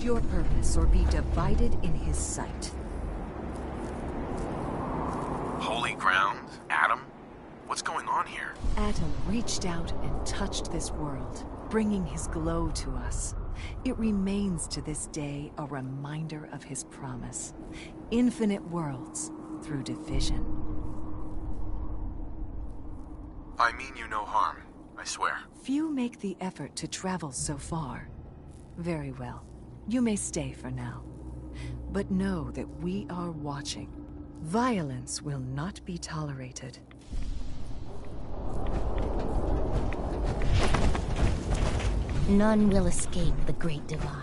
your purpose or be divided in his sight. Holy ground? Adam? What's going on here? Adam reached out and touched this world, bringing his glow to us. It remains to this day a reminder of his promise. Infinite worlds through division. I mean you no harm, I swear. Few make the effort to travel so far. Very well. You may stay for now. But know that we are watching. Violence will not be tolerated. None will escape the Great Divide.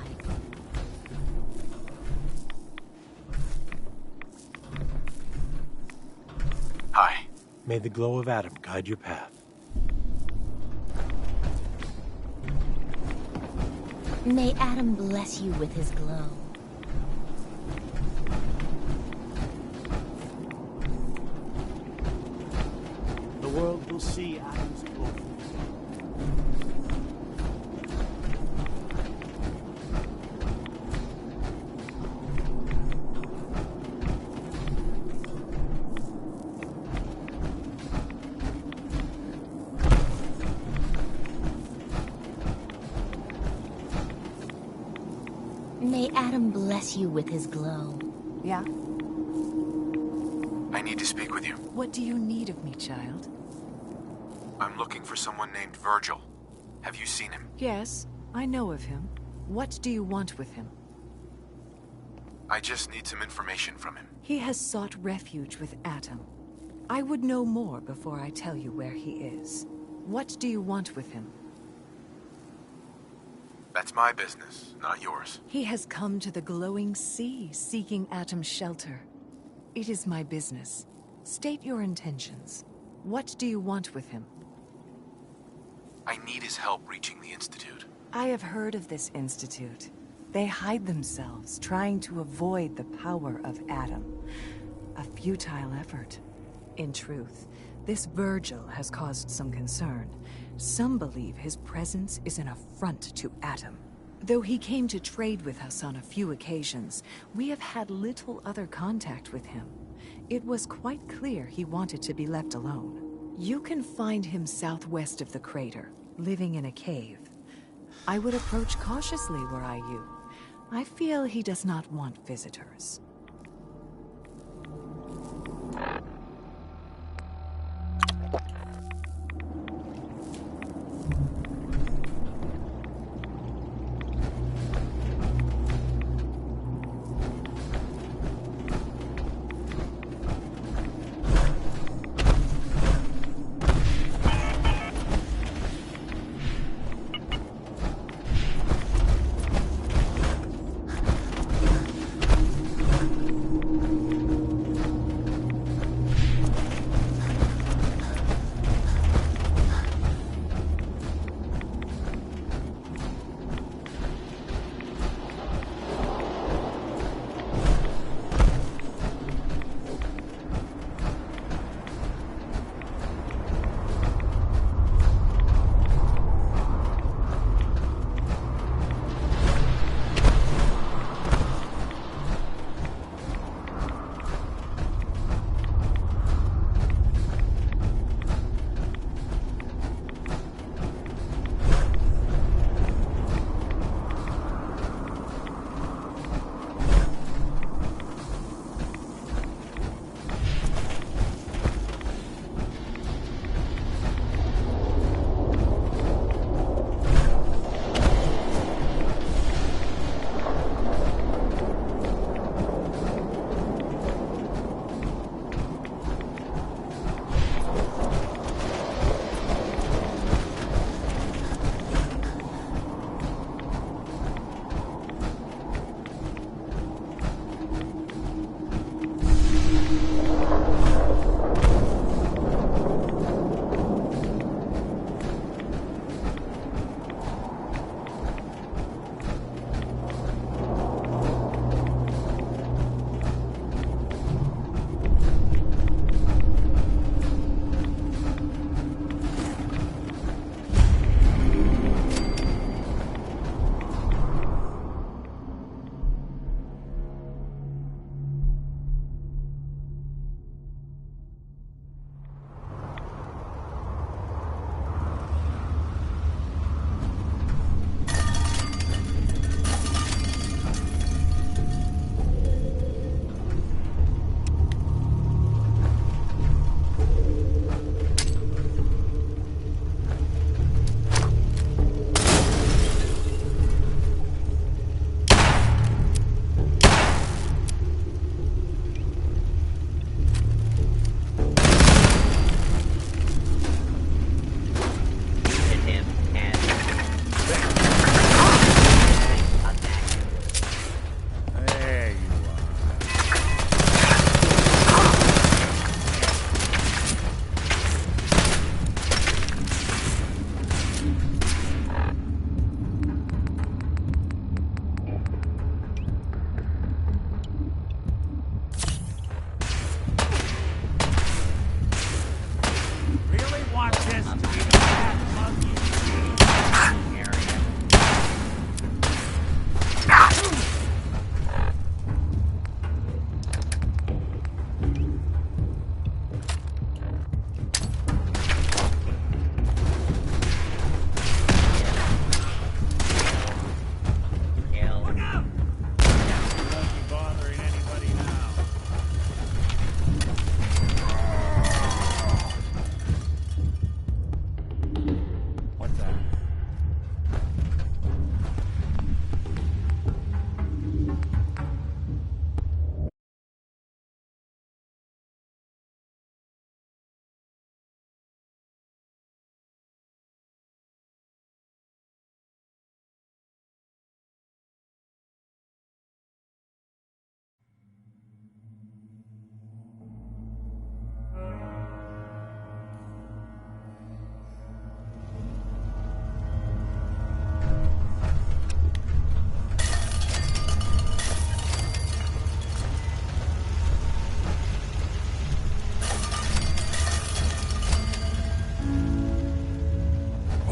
Hi. May the glow of Adam guide your path. May Adam bless you with his glow. The world will see Adam's glow. May Adam bless you with his glow. Yeah? I need to speak with you. What do you need of me, child? I'm looking for someone named Virgil. Have you seen him? Yes, I know of him. What do you want with him? I just need some information from him. He has sought refuge with Adam. I would know more before I tell you where he is. What do you want with him? That's my business, not yours. He has come to the glowing sea, seeking Atom's shelter. It is my business. State your intentions. What do you want with him? I need his help reaching the Institute. I have heard of this institute. They hide themselves, trying to avoid the power of Adam. A futile effort. In truth, this Virgil has caused some concern. Some believe his presence is an affront to Adam. Though he came to trade with us on a few occasions, we have had little other contact with him. It was quite clear he wanted to be left alone. You can find him southwest of the crater, living in a cave. I would approach cautiously were I you. I feel he does not want visitors.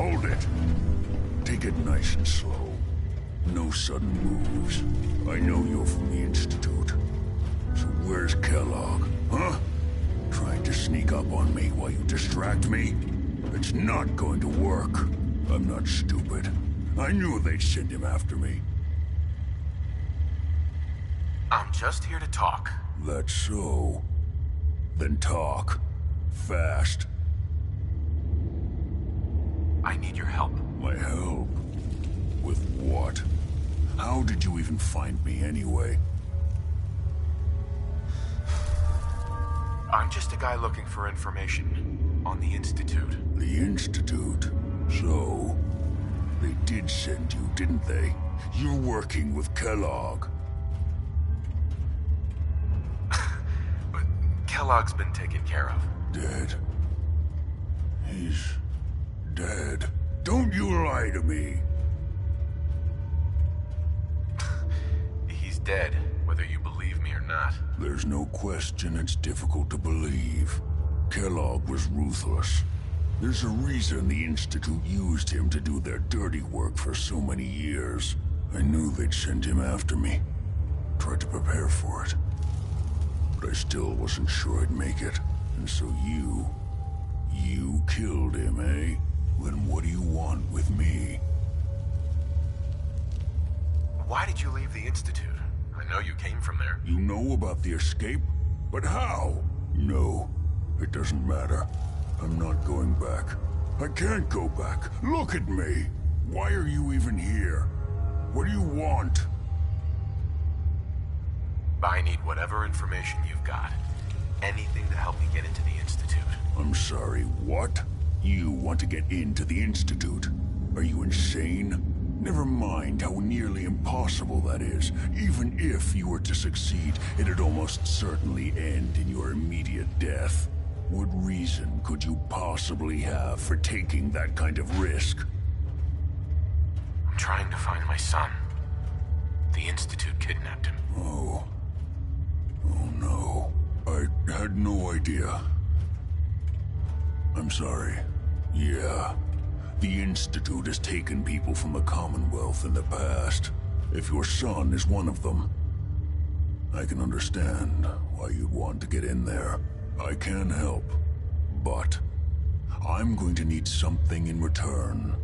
Hold it. Take it nice and slow. No sudden moves. I know you're from the Institute. So where's Kellogg, huh? Trying to sneak up on me while you distract me? It's not going to work. I'm not stupid. I knew they'd send him after me. I'm just here to talk. That's so. Then talk. Fast. I need your help. My help? With what? How did you even find me anyway? I'm just a guy looking for information on the Institute. The Institute? So, they did send you, didn't they? You're working with Kellogg. But Kellogg's been taken care of. Dead. He's dead. Don't you lie to me. He's dead, whether you believe me or not. There's no question it's difficult to believe. Kellogg was ruthless. There's a reason the Institute used him to do their dirty work for so many years. I knew they'd send him after me. Tried to prepare for it. But I still wasn't sure I'd make it. And so you killed him, eh? Then what do you want with me? Why did you leave the Institute? I know you came from there. You know about the escape? But how? No, it doesn't matter. I'm not going back. I can't go back. Look at me. Why are you even here? What do you want? I need whatever information you've got. Anything to help me get into the Institute. I'm sorry, what? You want to get into the Institute? Are you insane? Never mind how nearly impossible that is. Even if you were to succeed, it'd almost certainly end in your immediate death. What reason could you possibly have for taking that kind of risk? I'm trying to find my son. The Institute kidnapped him. Oh. Oh no. I had no idea. I'm sorry. Yeah. The Institute has taken people from the Commonwealth in the past. If your son is one of them, I can understand why you'd want to get in there. I can help, but I'm going to need something in return.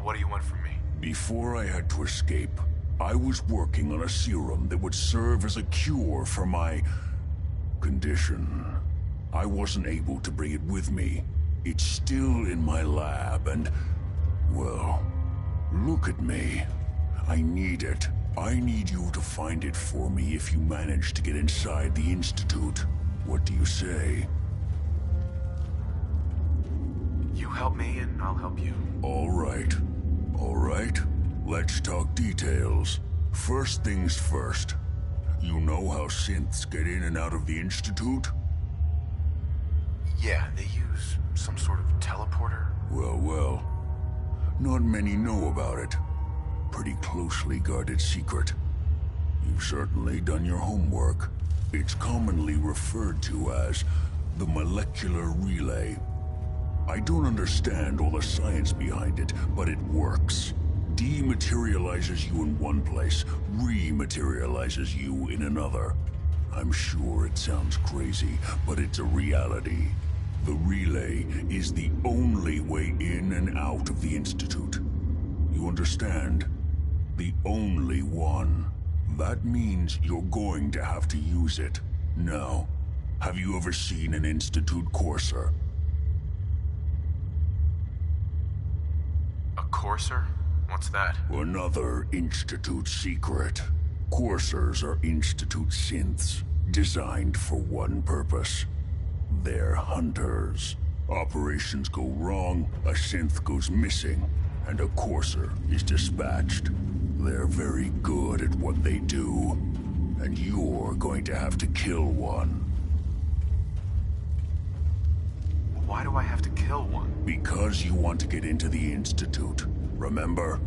What do you want from me? Before I had to escape, I was working on a serum that would serve as a cure for my condition. I wasn't able to bring it with me. It's still in my lab and, well, look at me. I need it. I need you to find it for me if you manage to get inside the Institute. What do you say? You help me and I'll help you. All right. All right. Let's talk details. First things first. You know how synths get in and out of the Institute? Yeah, they use some sort of teleporter. Well, well. Not many know about it. Pretty closely guarded secret. You've certainly done your homework. It's commonly referred to as the molecular relay. I don't understand all the science behind it, but it works. Dematerializes you in one place, rematerializes you in another. I'm sure it sounds crazy, but it's a reality. The relay is the only way in and out of the Institute. You understand? The only one. That means you're going to have to use it. Now, have you ever seen an Institute courser? A courser? What's that? Another Institute secret. Coursers are Institute synths, designed for one purpose. They're hunters. Operations go wrong, a synth goes missing, and a courser is dispatched. They're very good at what they do, and you're going to have to kill one. Why do I have to kill one? Because you want to get into the Institute, remember?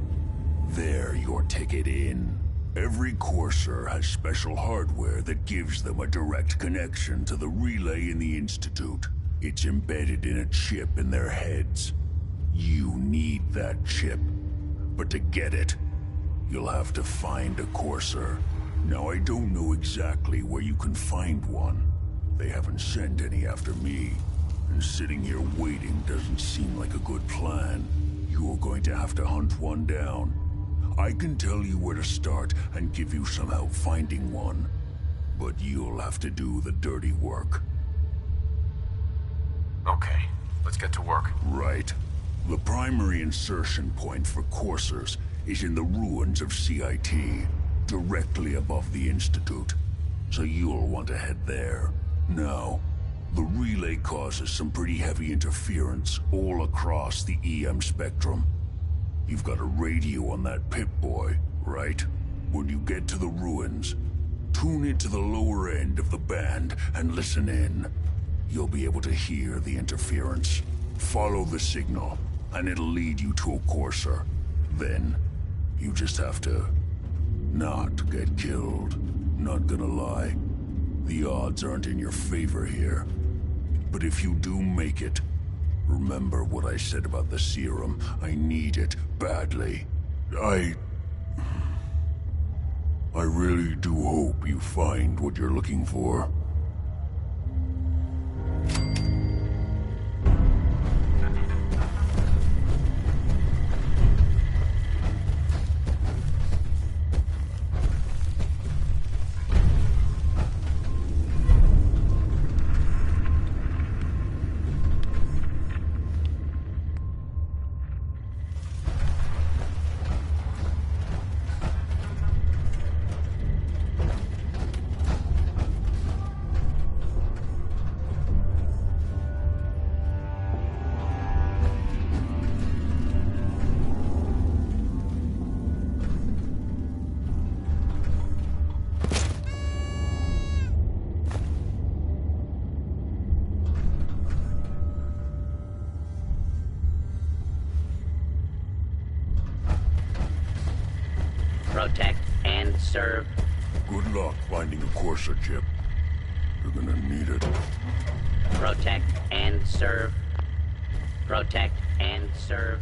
They're your ticket in. Every courser has special hardware that gives them a direct connection to the relay in the Institute. It's embedded in a chip in their heads. You need that chip. But to get it, you'll have to find a Courser. Now, I don't know exactly where you can find one. They haven't sent any after me. And sitting here waiting doesn't seem like a good plan. You're going to have to hunt one down. I can tell you where to start and give you some help finding one. But you'll have to do the dirty work. Okay, let's get to work. Right. The primary insertion point for coursers is in the ruins of CIT, directly above the Institute. So you'll want to head there. Now, the relay causes some pretty heavy interference all across the EM spectrum. You've got a radio on that Pip-Boy, right? When you get to the ruins, tune it to the lower end of the band and listen in. You'll be able to hear the interference. Follow the signal, and it'll lead you to a Courser. Then, you just have to not get killed. Not gonna lie, the odds aren't in your favor here. But if you do make it, remember what I said about the serum. I need it badly. I really do hope you find what you're looking for. Protect and serve. Good luck finding a Courser chip. You're gonna need it. Protect and serve. Protect and serve.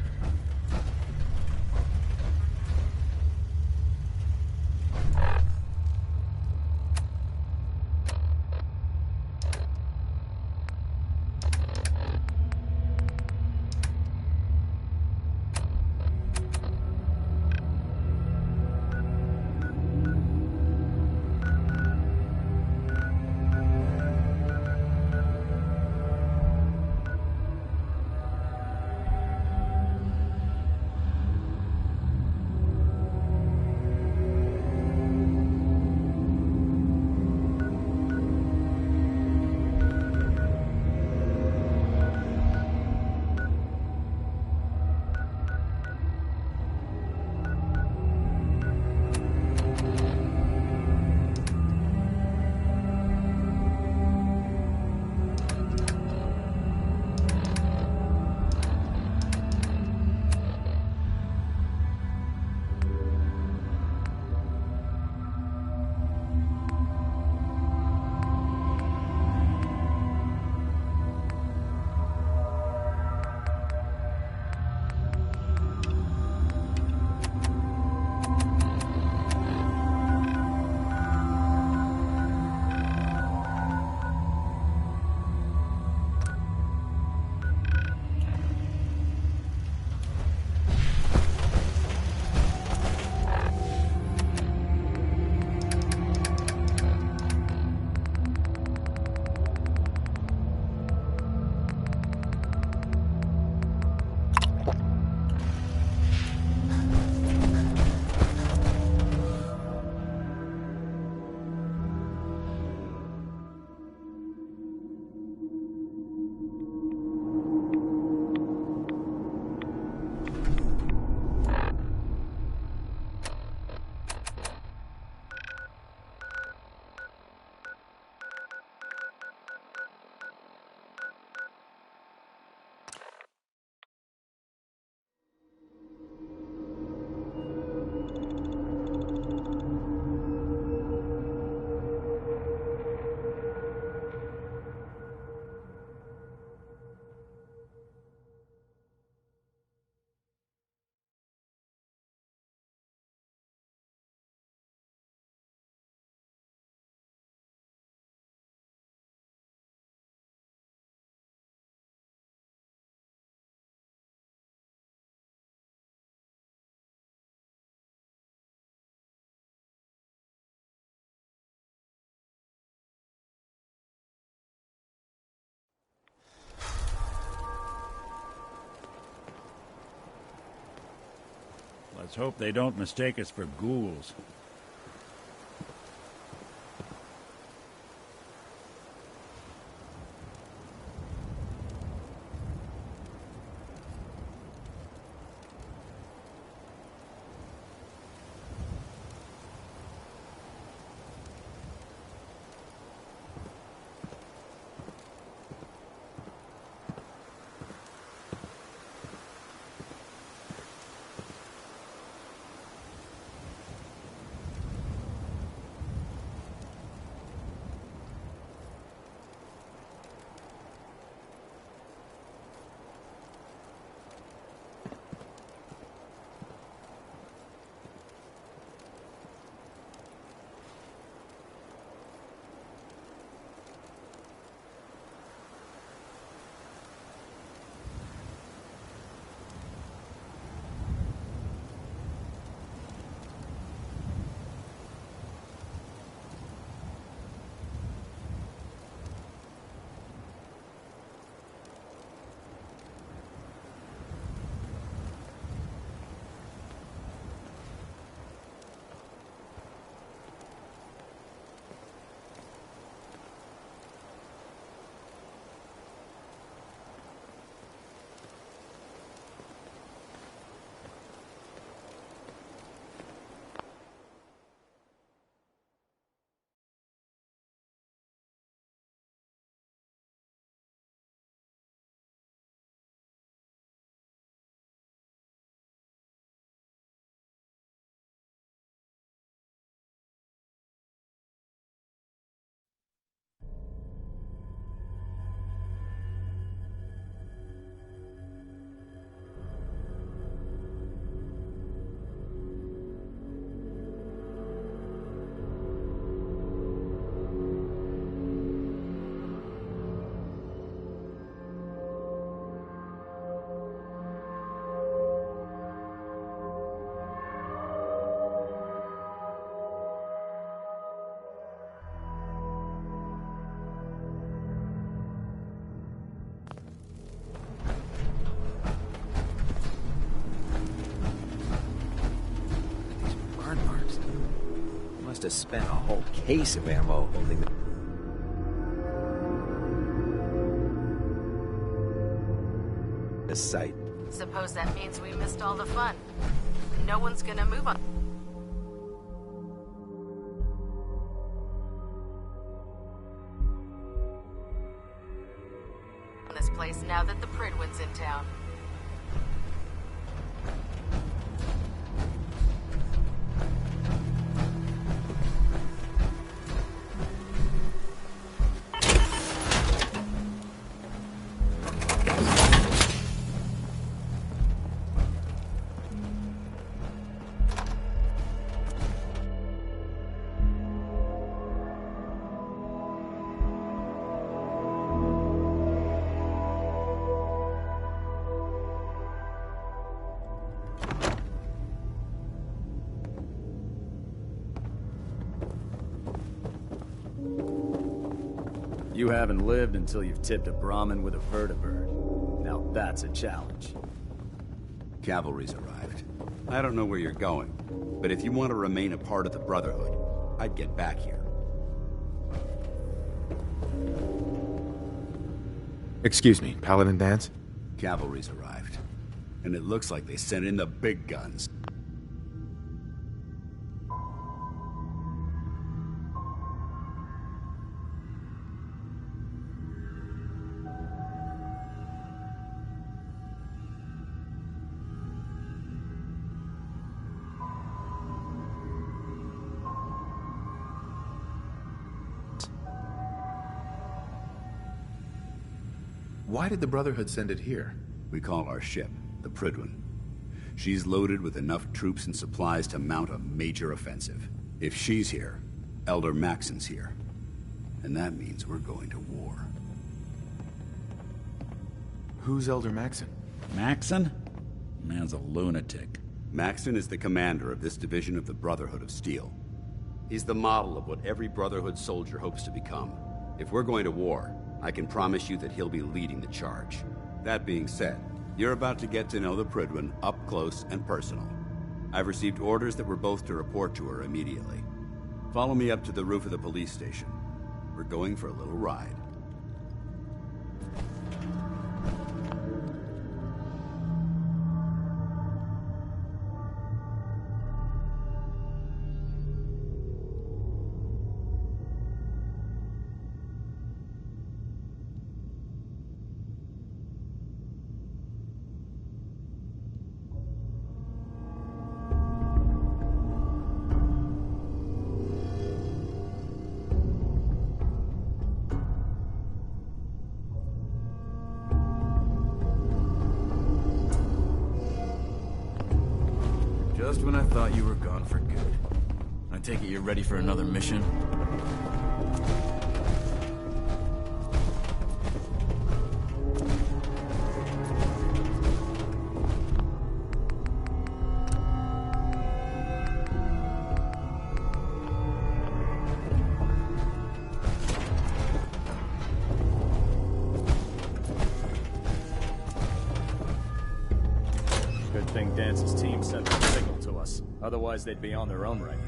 Let's hope they don't mistake us for ghouls. To spend a whole case of ammo holding this site. Suppose that means we missed all the fun. No one's gonna move on this place now that the Pridwin's in town. You haven't lived until you've tipped a Brahmin with a vertibird. Now that's a challenge. Cavalry's arrived. I don't know where you're going, but if you want to remain a part of the Brotherhood, I'd get back here. Excuse me, Paladin Vance? Cavalry's arrived. And it looks like they sent in the big guns. Why did the Brotherhood send it here? We call our ship the Pridwin. She's loaded with enough troops and supplies to mount a major offensive. If she's here, Elder Maxon's here. And that means we're going to war. Who's Elder Maxon? Maxon? Man's a lunatic. Maxon is the commander of this division of the Brotherhood of Steel. He's the model of what every Brotherhood soldier hopes to become. If we're going to war, I can promise you that he'll be leading the charge. That being said, you're about to get to know the Pridwin up close and personal. I've received orders that we're both to report to her immediately. Follow me up to the roof of the police station. We're going for a little ride. Just when I thought you were gone for good. I take it you're ready for another mission? Good thing Dance's team sent the signal to us. Otherwise, they'd be on their own right now.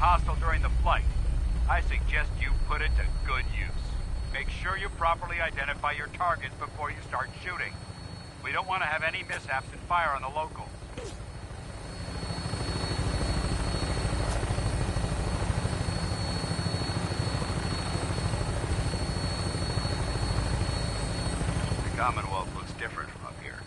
hostile during the flight. I suggest you put it to good use. Make sure you properly identify your targets before you start shooting. We don't want to have any mishaps and fire on the locals. The Commonwealth looks different from up here,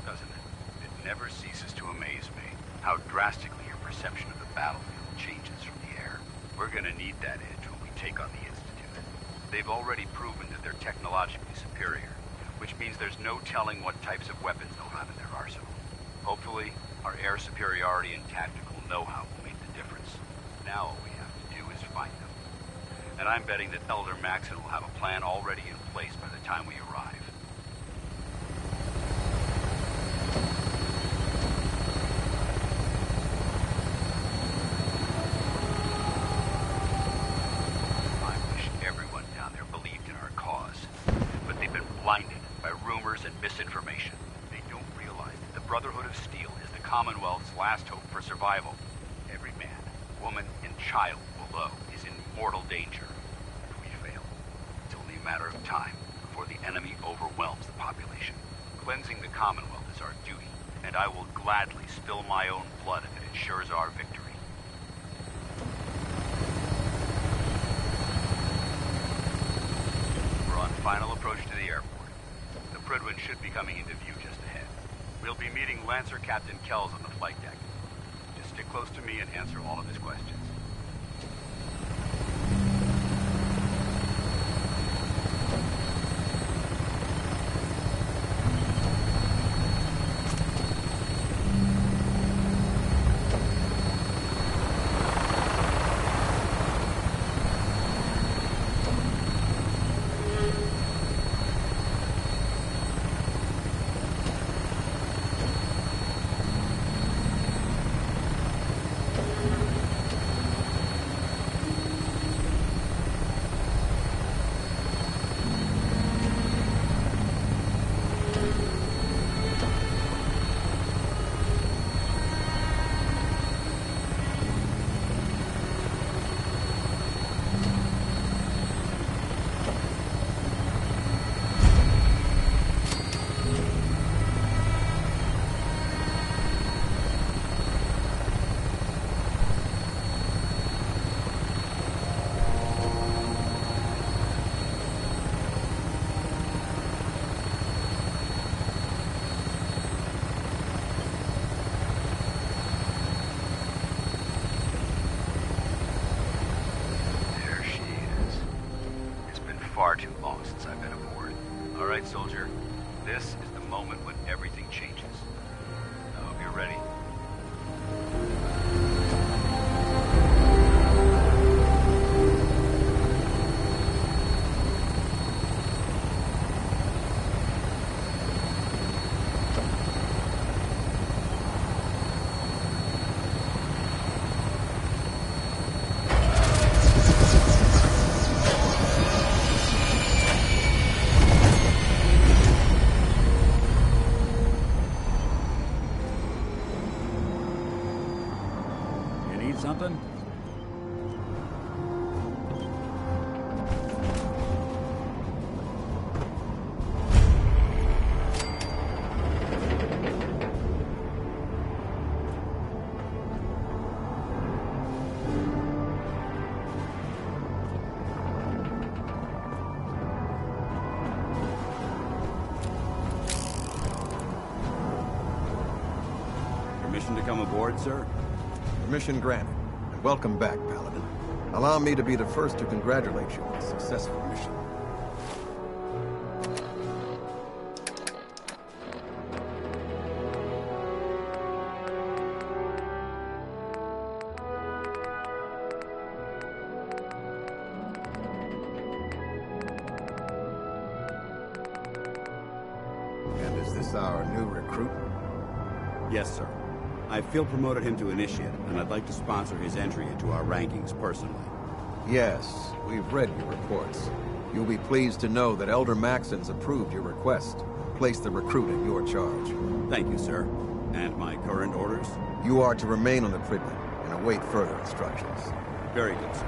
doesn't it? It never ceases to amaze me how drastically your perception of the battlefield changes from the air. We're gonna need that edge when we take on the Institute. They've already proven that they're technologically superior, which means there's no telling what types of weapons they'll have in their arsenal. Hopefully, our air superiority and tactical know-how will make the difference. Now all we have to do is find them. And I'm betting that Elder Maxon will have a plan already in place by the time we arrive. I wish everyone down there believed in our cause, but they've been blinded by rumors and misinformation. They don't realize that the Brotherhood of Steel is the Commonwealth's last hope for survival. Every man, woman, and child below is in mortal danger. If we fail, it's only a matter of time before the enemy overwhelms the population. Cleansing the Commonwealth is our duty, and I will gladly spill my own blood if it ensures our victory. We're on final approach to the airport. The Prydwen should be coming into view just ahead. We'll be meeting Lancer Captain Kells on the flight deck. Just stick close to me and answer all of his questions. far too long since I've been aboard. All right, soldier. This is the moment when everything changes. I hope you're ready. Something? Permission to come aboard, sir? Permission granted. And welcome back, Paladin. Allow me to be the first to congratulate you on a successful mission. And is this our new recruit? Yes, sir. I feel promoted him to Initiate, and I'd like to sponsor his entry into our rankings personally. Yes, we've read your reports. You'll be pleased to know that Elder Maxon's approved your request and placed the recruit in your charge. Thank you, sir. And my current orders? You are to remain on the Prydwen and await further instructions. Very good, sir.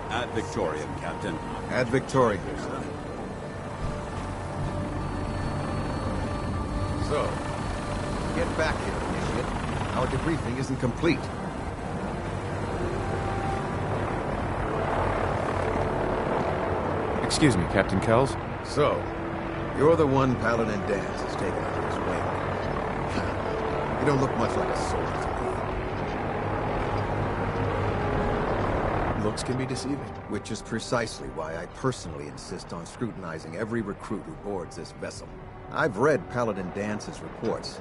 Ad Victoriam, Captain. Ad Victoriam, sir. So, get back here, Initiate. Our debriefing isn't complete. Excuse me, Captain Kells? So, you're the one Paladin Danse has taken under his wing. You don't look much like a soldier to me. Looks can be deceiving. Which is precisely why I personally insist on scrutinizing every recruit who boards this vessel. I've read Paladin Dance's reports.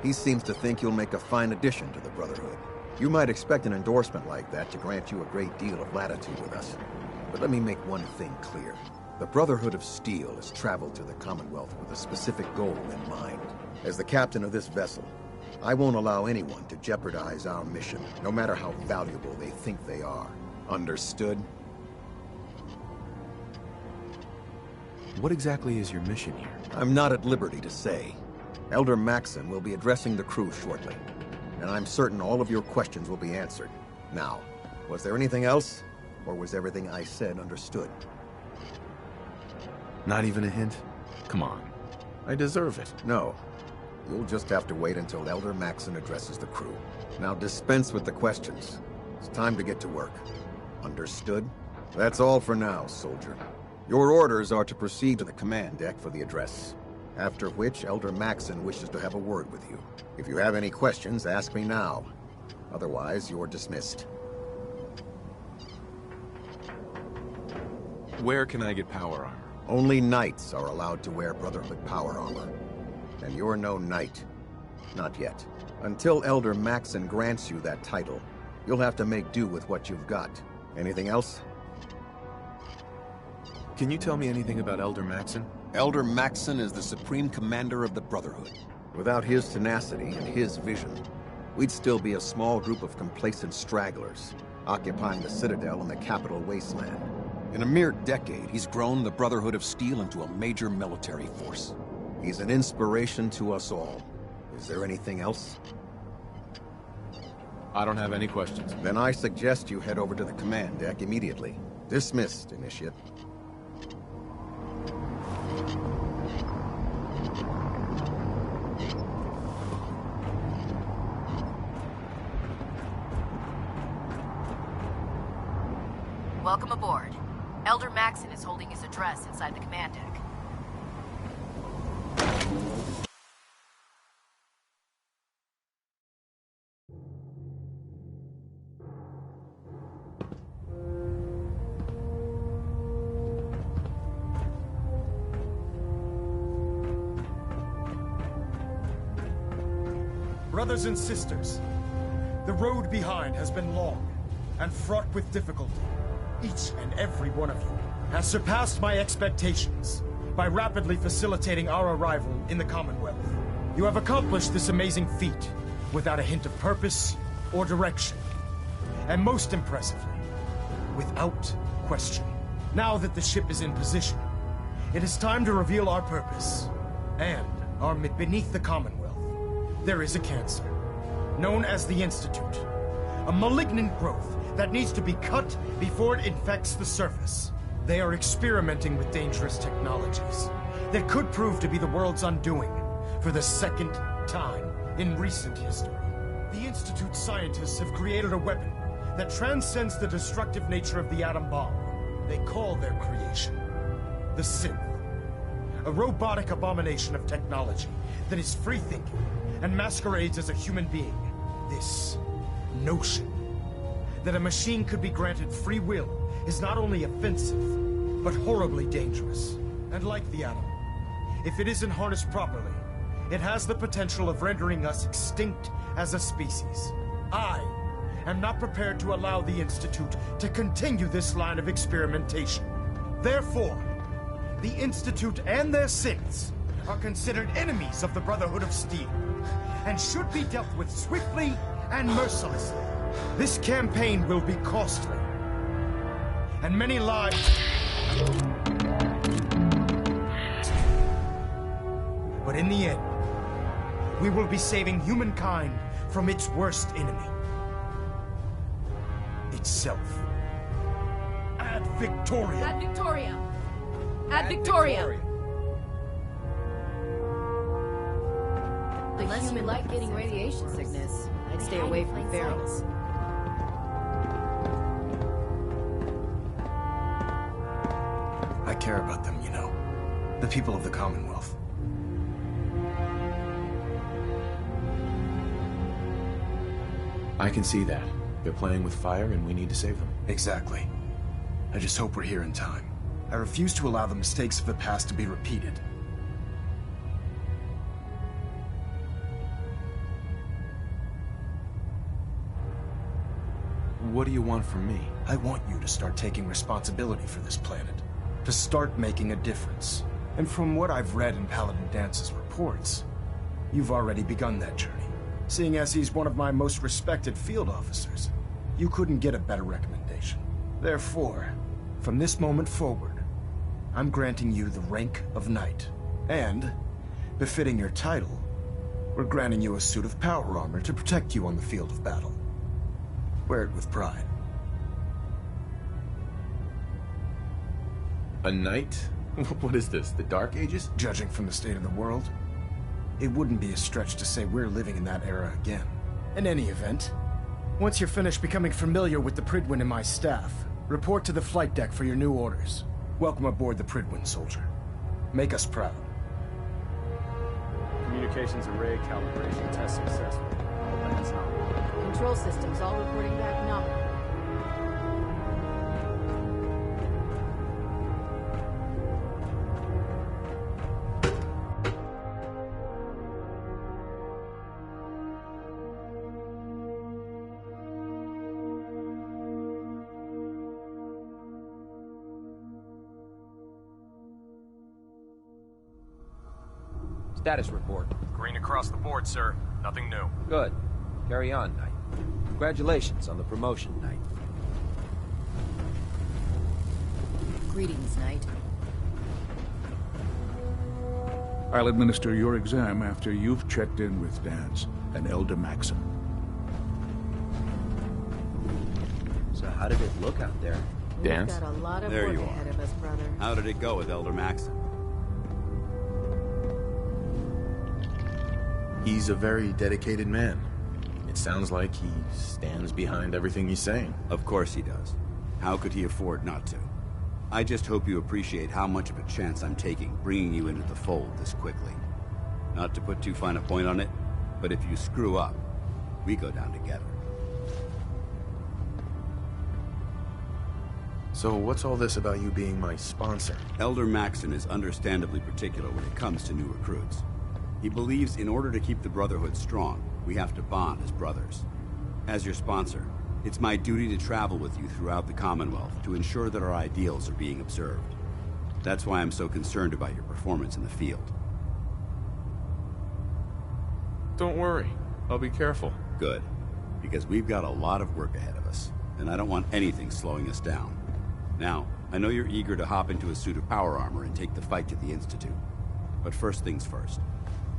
He seems to think you'll make a fine addition to the Brotherhood. You might expect an endorsement like that to grant you a great deal of latitude with us. But let me make one thing clear. The Brotherhood of Steel has traveled to the Commonwealth with a specific goal in mind. As the captain of this vessel, I won't allow anyone to jeopardize our mission, no matter how valuable they think they are. Understood? What exactly is your mission here? I'm not at liberty to say. Elder Maxon will be addressing the crew shortly, and I'm certain all of your questions will be answered. Now, was there anything else, or was everything I said understood? Not even a hint? Come on. I deserve it. No. You'll just have to wait until Elder Maxon addresses the crew. Now dispense with the questions. It's time to get to work. Understood? That's all for now, soldier. Your orders are to proceed to the command deck for the address. After which, Elder Maxon wishes to have a word with you. If you have any questions, ask me now. Otherwise, you're dismissed. Where can I get power armor? Only knights are allowed to wear Brotherhood power armor. And you're no knight. Not yet. Until Elder Maxon grants you that title, you'll have to make do with what you've got. Anything else? Can you tell me anything about Elder Maxon? Elder Maxon is the Supreme Commander of the Brotherhood. Without his tenacity and his vision, we'd still be a small group of complacent stragglers, occupying the Citadel in the capital wasteland. In a mere decade, he's grown the Brotherhood of Steel into a major military force. He's an inspiration to us all. Is there anything else? I don't have any questions. Then I suggest you head over to the command deck immediately. Dismissed, Initiate. Welcome aboard. Elder Maxon is holding his address inside the command deck. Brothers and sisters, the road behind has been long and fraught with difficulty. Each and every one of you has surpassed my expectations by rapidly facilitating our arrival in the Commonwealth. You have accomplished this amazing feat without a hint of purpose or direction. And most impressively, without question. Now that the ship is in position, it is time to reveal our purpose and our beneath the Commonwealth. There is a cancer, known as the Institute. A malignant growth that needs to be cut before it infects the surface. They are experimenting with dangerous technologies that could prove to be the world's undoing for the second time in recent history. The Institute scientists have created a weapon that transcends the destructive nature of the atom bomb. They call their creation the Synth. A robotic abomination of technology that is free-thinking and masquerades as a human being. This notion that a machine could be granted free will is not only offensive, but horribly dangerous. And like the atom, if it isn't harnessed properly, it has the potential of rendering us extinct as a species. I am not prepared to allow the Institute to continue this line of experimentation. Therefore, the Institute and their synths are considered enemies of the Brotherhood of Steel, and should be dealt with swiftly and mercilessly. This campaign will be costly, and many lives... But in the end, we will be saving humankind from its worst enemy. Itself. Ad Victoria! Ad Victoria! Ad Victoria! The human like getting radiation sickness. I'd stay away from ferals. I care about them, you know. The people of the Commonwealth. I can see that. They're playing with fire and we need to save them. Exactly. I just hope we're here in time. I refuse to allow the mistakes of the past to be repeated. What do you want from me? I want you to start taking responsibility for this planet. To start making a difference. And from what I've read in Paladin Dance's reports, you've already begun that journey. Seeing as he's one of my most respected field officers, you couldn't get a better recommendation. Therefore, from this moment forward, I'm granting you the rank of Knight. And, befitting your title, we're granting you a suit of power armor to protect you on the field of battle. Wear it with pride. A knight? What is this, the Dark Ages? Judging from the state of the world, it wouldn't be a stretch to say we're living in that era again. In any event, once you're finished becoming familiar with the Prydwen and my staff, report to the flight deck for your new orders. Welcome aboard the Prydwen, soldier. Make us proud. Communications array calibration test successful. All lands nominal. Control systems all reporting back nominal. Status report. Green across the board, sir. Nothing new. Good. Carry on, Knight. Congratulations on the promotion, Knight. Greetings, Knight. I'll administer your exam after you've checked in with Dance and Elder Maxon. So how did it look out there? We've got a lot of There work you are. ahead of us, brother. How did it go with Elder Maxon? He's a very dedicated man. It sounds like he stands behind everything he's saying. Of course he does. How could he afford not to? I just hope you appreciate how much of a chance I'm taking bringing you into the fold this quickly. Not to put too fine a point on it, but if you screw up, we go down together. So what's all this about you being my sponsor? Elder Maxon is understandably particular when it comes to new recruits. He believes in order to keep the Brotherhood strong, We have to bond as brothers. As your sponsor, it's my duty to travel with you throughout the Commonwealth to ensure that our ideals are being observed. That's why I'm so concerned about your performance in the field. Don't worry. I'll be careful. Good. Because we've got a lot of work ahead of us, and I don't want anything slowing us down. Now, I know you're eager to hop into a suit of power armor and take the fight to the Institute. But first things first.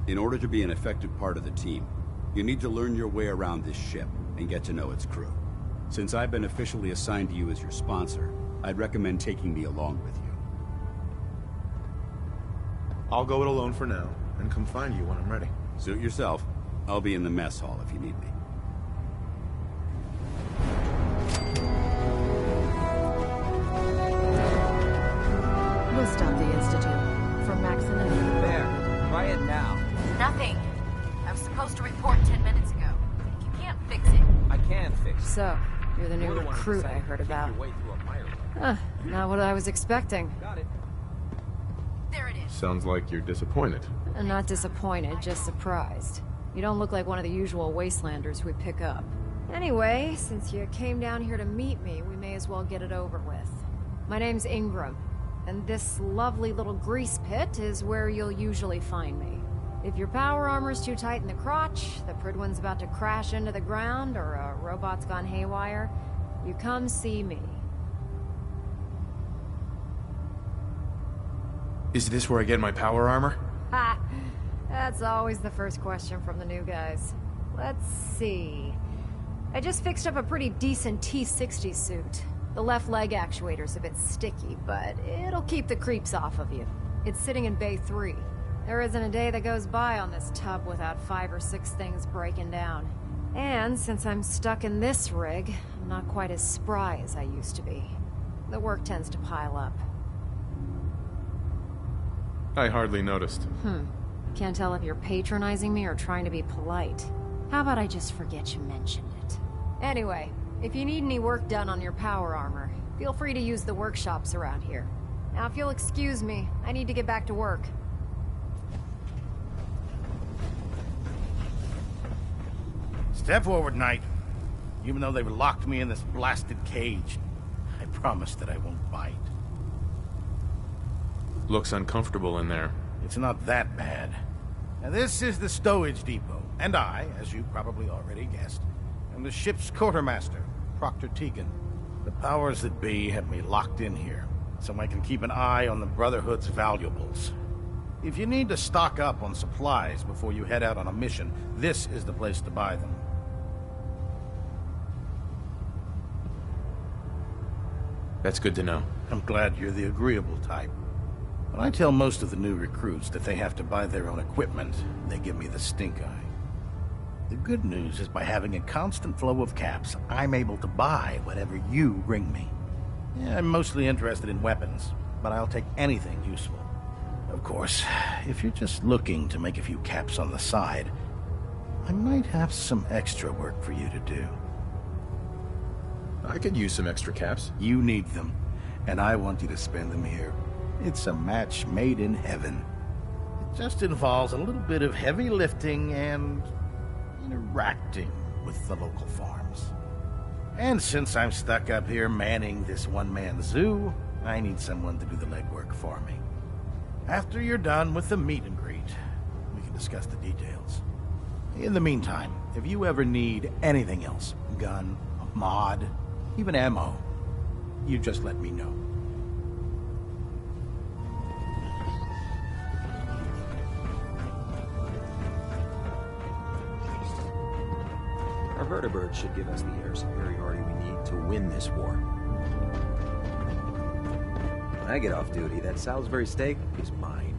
In order to be an effective part of the team, you need to learn your way around this ship and get to know its crew. Since I've been officially assigned to you as your sponsor, I'd recommend taking me along with you. I'll go it alone for now, and come find you when I'm ready. Suit yourself. I'll be in the mess hall if you need me. We'll stop the Institute. From Maxon and... There. Try it now. Nothing. I was supposed to report 10 minutes ago. You can't fix it. I can fix it. So, you're the new recruit I heard about. Not what I was expecting. Got it. There it is. Sounds like you're disappointed. I'm not disappointed, just surprised. You don't look like one of the usual wastelanders we pick up. Anyway, since you came down here to meet me, we may as well get it over with. My name's Ingram, and this lovely little grease pit is where you'll usually find me. If your power armor's too tight in the crotch, the Pridwen's about to crash into the ground, or a robot's gone haywire, you come see me. Is this where I get my power armor? Ha! That's always the first question from the new guys. Let's see. I just fixed up a pretty decent T-60 suit. The left leg actuator's a bit sticky, but it'll keep the creeps off of you. It's sitting in Bay 3. There isn't a day that goes by on this tub without 5 or 6 things breaking down. And since I'm stuck in this rig, I'm not quite as spry as I used to be. The work tends to pile up. I hardly noticed. Can't tell if you're patronizing me or trying to be polite. How about I just forget you mentioned it? Anyway, if you need any work done on your power armor, feel free to use the workshops around here. Now, if you'll excuse me, I need to get back to work. Step forward, Knight. Even though they've locked me in this blasted cage, I promise that I won't bite. Looks uncomfortable in there. It's not that bad. Now, this is the stowage depot, and I, as you probably already guessed, am the ship's quartermaster, Proctor Tegan. The powers that be have me locked in here, so I can keep an eye on the Brotherhood's valuables. If you need to stock up on supplies before you head out on a mission, this is the place to buy them. That's good to know. I'm glad you're the agreeable type. When I tell most of the new recruits that they have to buy their own equipment, they give me the stink eye. The good news is by having a constant flow of caps, I'm able to buy whatever you bring me. Yeah, I'm mostly interested in weapons, but I'll take anything useful. Of course, if you're just looking to make a few caps on the side, I might have some extra work for you to do. I could use some extra caps. You need them, and I want you to spend them here. It's a match made in heaven. It just involves a little bit of heavy lifting and interacting with the local farms. And since I'm stuck up here manning this one-man zoo, I need someone to do the legwork for me. After you're done with the meet and greet, we can discuss the details. In the meantime, if you ever need anything else, gun, a mod, even ammo, you just let me know. Our vertibird should give us the air superiority we need to win this war. When I get off duty, that Salisbury steak is mine.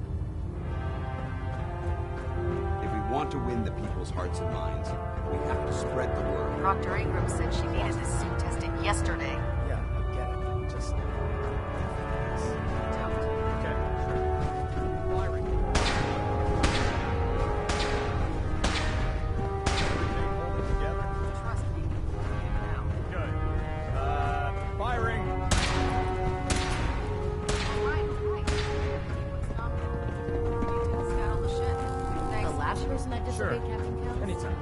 If we want to win the people's hearts and minds, we have to spread the word. Proctor Ingram said she needed this suit tested yesterday. Yeah, I get it. Just... Anytime.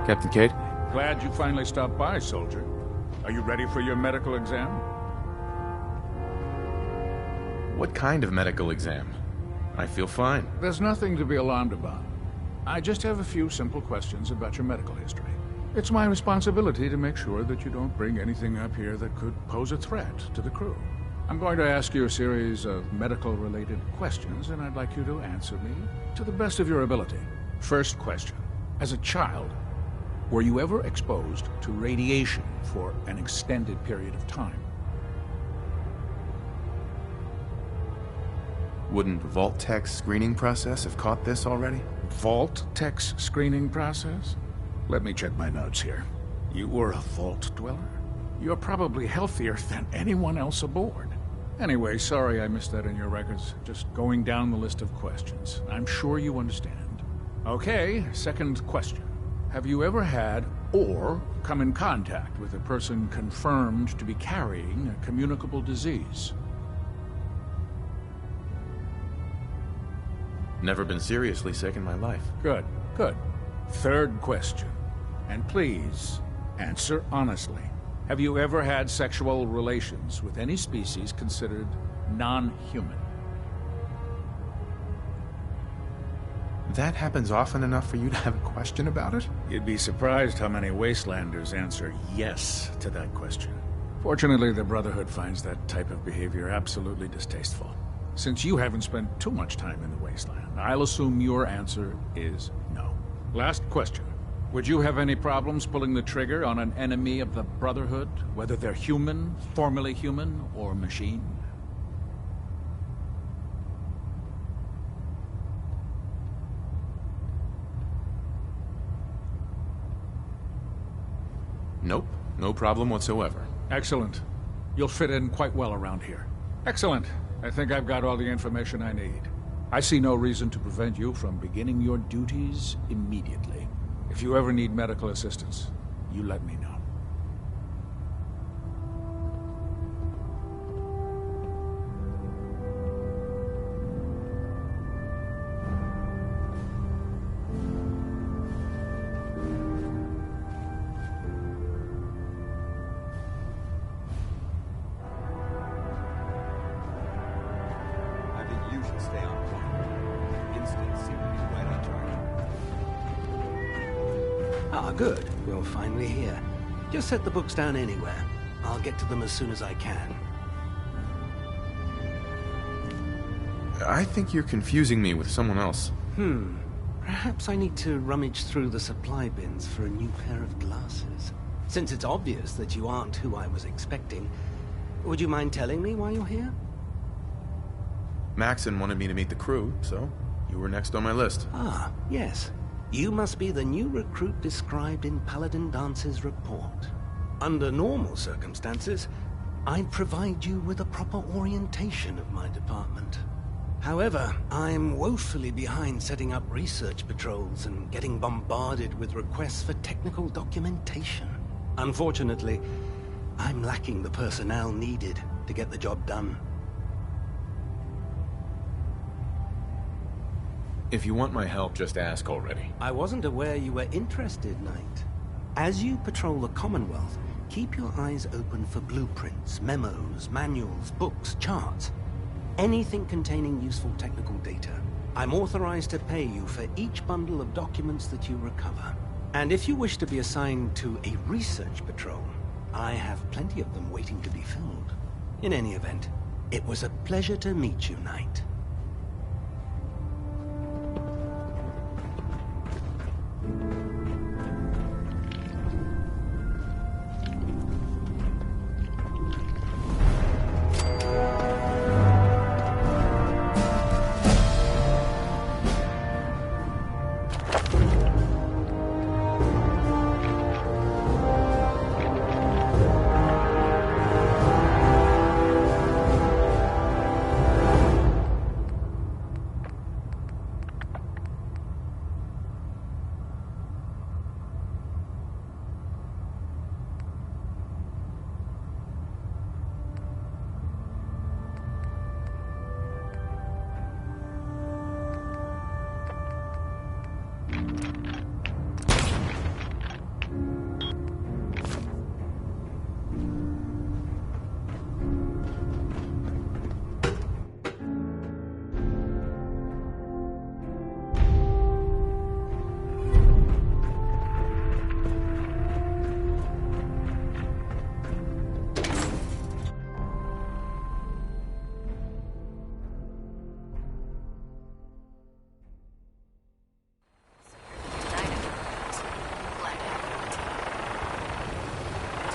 Captain Cade? Glad you finally stopped by, soldier. Are you ready for your medical exam? What kind of medical exam? I feel fine. There's nothing to be alarmed about. I just have a few simple questions about your medical history. It's my responsibility to make sure that you don't bring anything up here that could pose a threat to the crew. I'm going to ask you a series of medical-related questions, and I'd like you to answer me to the best of your ability. First question. As a child, were you ever exposed to radiation for an extended period of time? Wouldn't Vault Tech's screening process have caught this already? Vault Tech's screening process? Let me check my notes here. You were a Vault Dweller? You're probably healthier than anyone else aboard. Anyway, sorry I missed that in your records. Just going down the list of questions. I'm sure you understand. Okay, second question. Have you ever had or come in contact with a person confirmed to be carrying a communicable disease? Never been seriously sick in my life. Good, good. Third question. And please, answer honestly. Have you ever had sexual relations with any species considered non-human? That happens often enough for you to have a question about it? You'd be surprised how many Wastelanders answer yes to that question. Fortunately, the Brotherhood finds that type of behavior absolutely distasteful. Since you haven't spent too much time in the Wasteland, I'll assume your answer is no. Last question. Would you have any problems pulling the trigger on an enemy of the Brotherhood, whether they're human, formerly human, or machine? Nope, no problem whatsoever. Excellent. You'll fit in quite well around here. Excellent. I think I've got all the information I need. I see no reason to prevent you from beginning your duties immediately. If you ever need medical assistance, you let me know. I think you should stay on point. Instincts seem to be right on target. Ah, good. We're finally here. Just set the books down anywhere. I'll get to them as soon as I can. I think you're confusing me with someone else. Perhaps I need to rummage through the supply bins for a new pair of glasses. Since it's obvious that you aren't who I was expecting, would you mind telling me why you're here? Maxon wanted me to meet the crew, so you were next on my list. Ah, yes. You must be the new recruit described in Paladin Dance's report. Under normal circumstances, I'd provide you with a proper orientation of my department. However, I'm woefully behind setting up research patrols and getting bombarded with requests for technical documentation. Unfortunately, I'm lacking the personnel needed to get the job done. If you want my help, just ask already. I wasn't aware you were interested, Knight. As you patrol the Commonwealth, keep your eyes open for blueprints, memos, manuals, books, charts. Anything containing useful technical data. I'm authorized to pay you for each bundle of documents that you recover. And if you wish to be assigned to a research patrol, I have plenty of them waiting to be filled. In any event, it was a pleasure to meet you, Knight.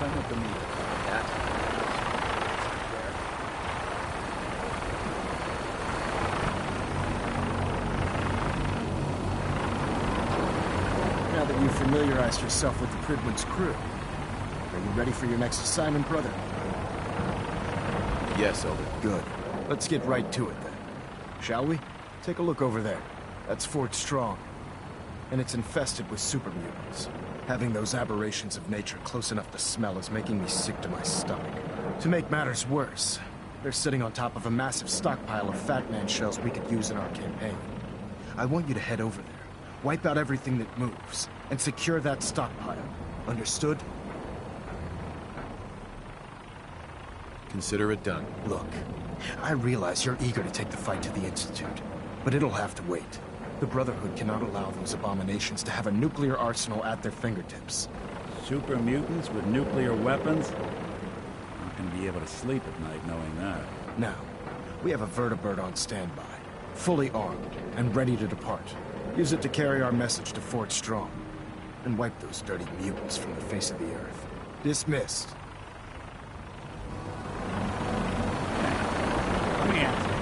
send it to me. Now that you've familiarized yourself with the Prydwen's crew, are you ready for your next assignment, brother? Yes, Elder. Good. Let's get right to it, then. Shall we? Take a look over there. That's Fort Strong. And it's infested with super mutants. Having those aberrations of nature close enough to smell is making me sick to my stomach. To make matters worse, they're sitting on top of a massive stockpile of Fat Man shells we could use in our campaign. I want you to head over there, wipe out everything that moves, and secure that stockpile. Understood? Consider it done. Look, I realize you're eager to take the fight to the Institute, but it'll have to wait. The Brotherhood cannot allow those abominations to have a nuclear arsenal at their fingertips. Super mutants with nuclear weapons? Not gonna be able to sleep at night knowing that. Now, we have a vertibird on standby, fully armed and ready to depart. Use it to carry our message to Fort Strong, and wipe those dirty mutants from the face of the earth. Dismissed. Let me ask you.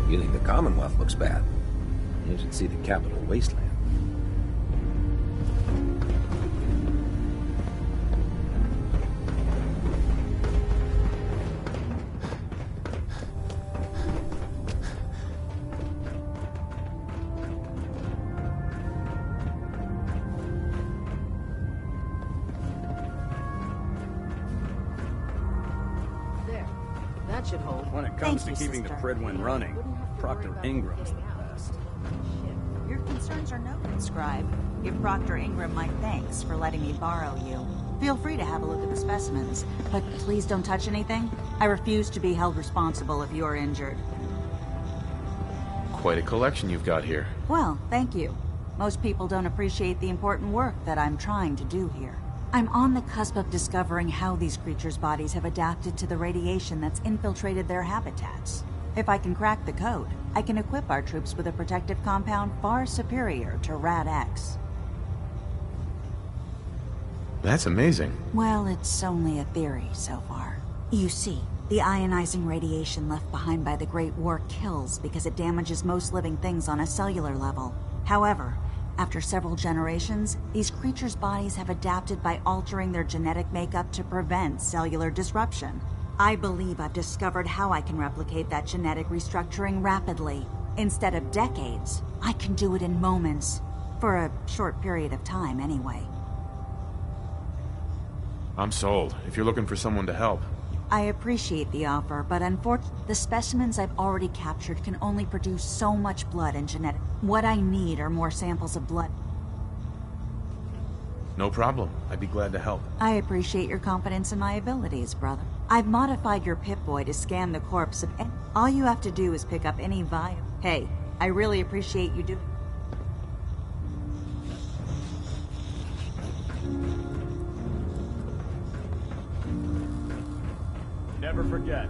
You think the Commonwealth looks bad? You should see the capital wasteland. That should hold. When it comes to keeping the Prydwen running, Proctor Ingram's the best. Your concerns are noted, Scribe. Give Proctor Ingram my thanks for letting me borrow you. Feel free to have a look at the specimens, but please don't touch anything. I refuse to be held responsible if you are injured. Quite a collection you've got here. Well, thank you. Most people don't appreciate the important work that I'm trying to do here. I'm on the cusp of discovering how these creatures' bodies have adapted to the radiation that's infiltrated their habitats. If I can crack the code, I can equip our troops with a protective compound far superior to Rad-X. That's amazing. Well, it's only a theory so far. You see, the ionizing radiation left behind by the Great War kills because it damages most living things on a cellular level. However, after several generations, these creatures' bodies have adapted by altering their genetic makeup to prevent cellular disruption. I believe I've discovered how I can replicate that genetic restructuring rapidly. instead of decades. I can do it in moments. For a short period of time, anyway. I'm sold, if you're looking for someone to help. I appreciate the offer, but unfortunately, the specimens I've already captured can only produce so much blood and genetic. What I need are more samples of blood. No problem. I'd be glad to help. I appreciate your confidence in my abilities, brother. I've modified your Pip-Boy to scan the corpse of any... All you have to do is pick up any vial. Hey, I really appreciate you doing... Never forget,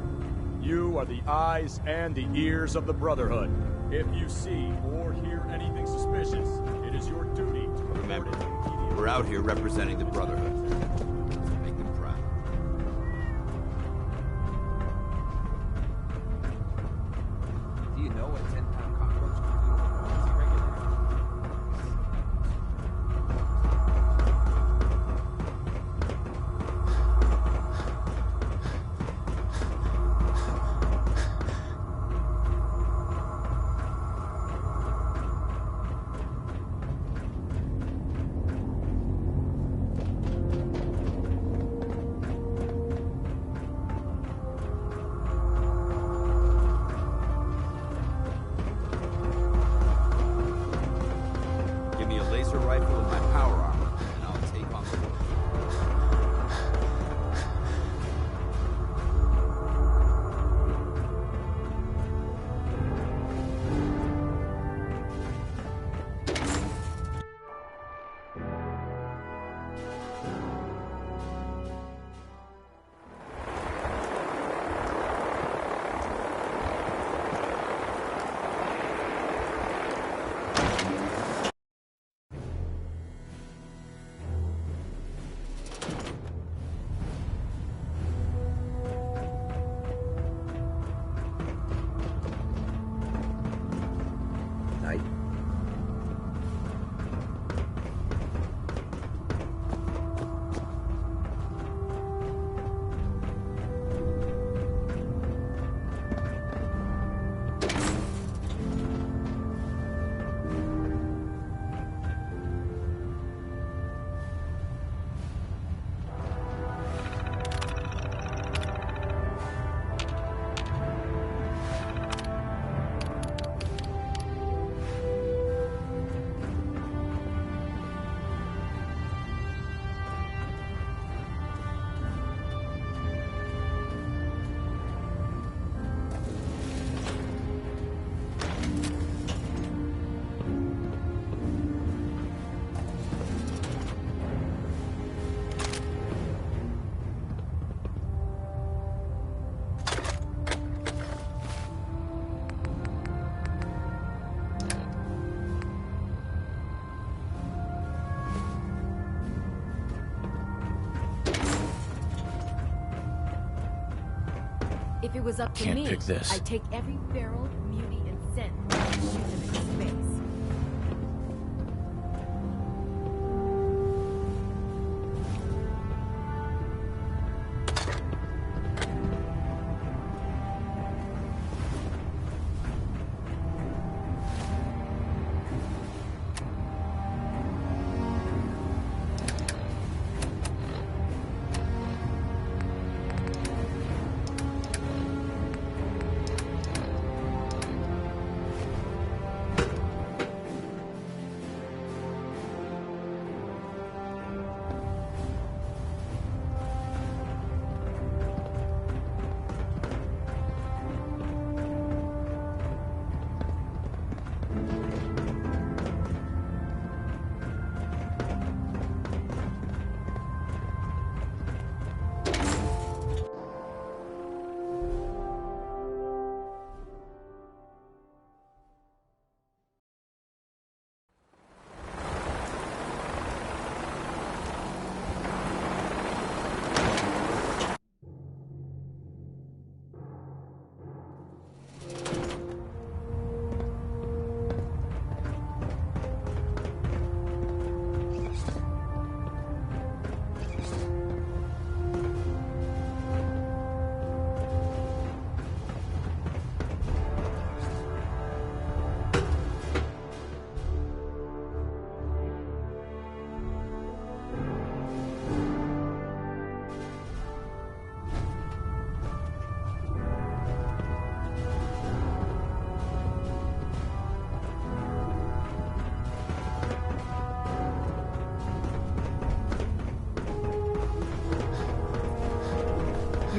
you are the eyes and the ears of the Brotherhood. If you see or hear anything suspicious, it is your duty to report it. We're out here representing the Brotherhood. Make them proud. Do you know what 10-pound cockroach can do to a royalty regulator? If it was up to me, I'd take every barrel, muty, and scent and shoot them into space.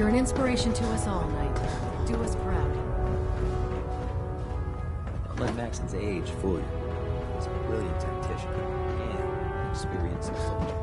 You're an inspiration to us all, Knight. Do us proud. Don't let Maxon's age fool you. He's a brilliant tactician and an experienced soldier.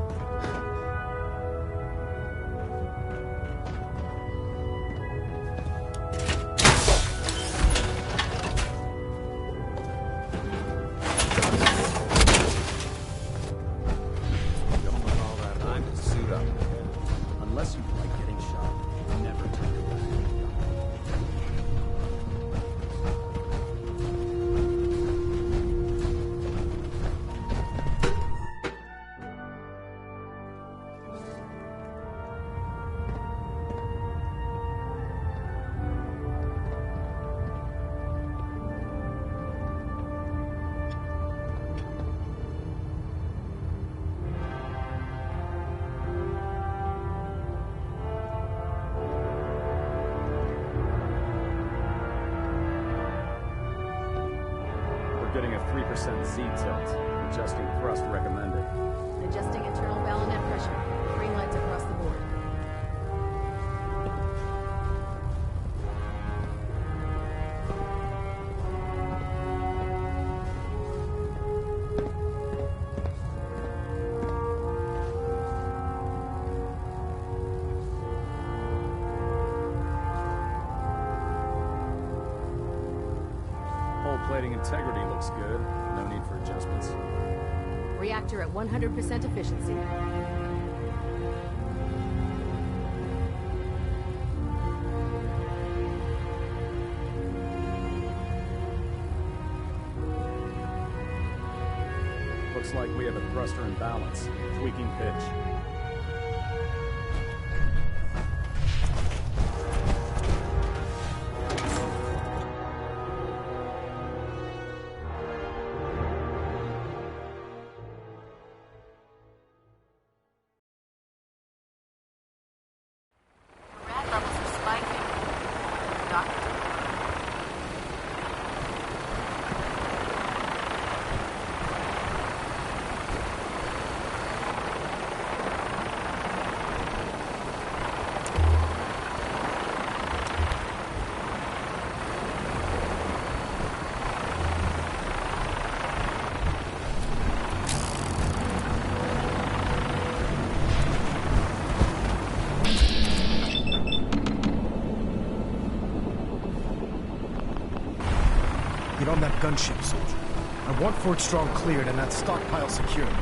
Getting a 3% Z-tilt. Adjusting thrust recommended. Adjusting internal ballonet pressure. Green lights across the board. Hull plating integrity looks good. No need for adjustments. Reactor at 100% efficiency. Looks like we have a thruster imbalance. Tweaking pitch. Get on that gunship, soldier. I want Fort Strong cleared and that stockpile secured.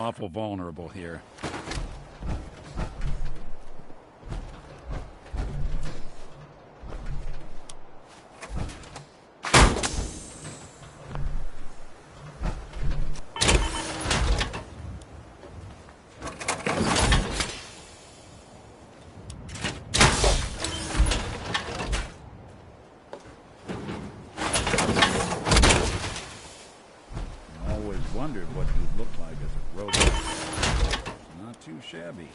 Awful vulnerable here. Wondered what you'd look like as a robot. Not too shabby.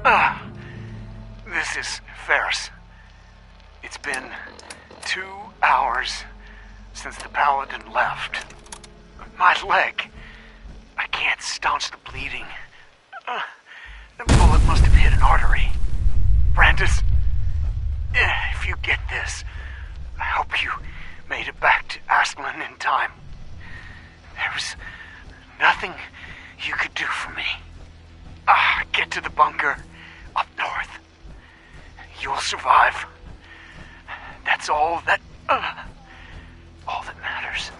This is Ferris. It's been 2 hours since the Paladin left. My leg. I can't staunch the bleeding. The bullet must have hit an artery. Brandis, if you get this, I hope you made it back to Aslan in time. There was nothing you could do for me. Get to the bunker up north. You'll survive. That's all that matters.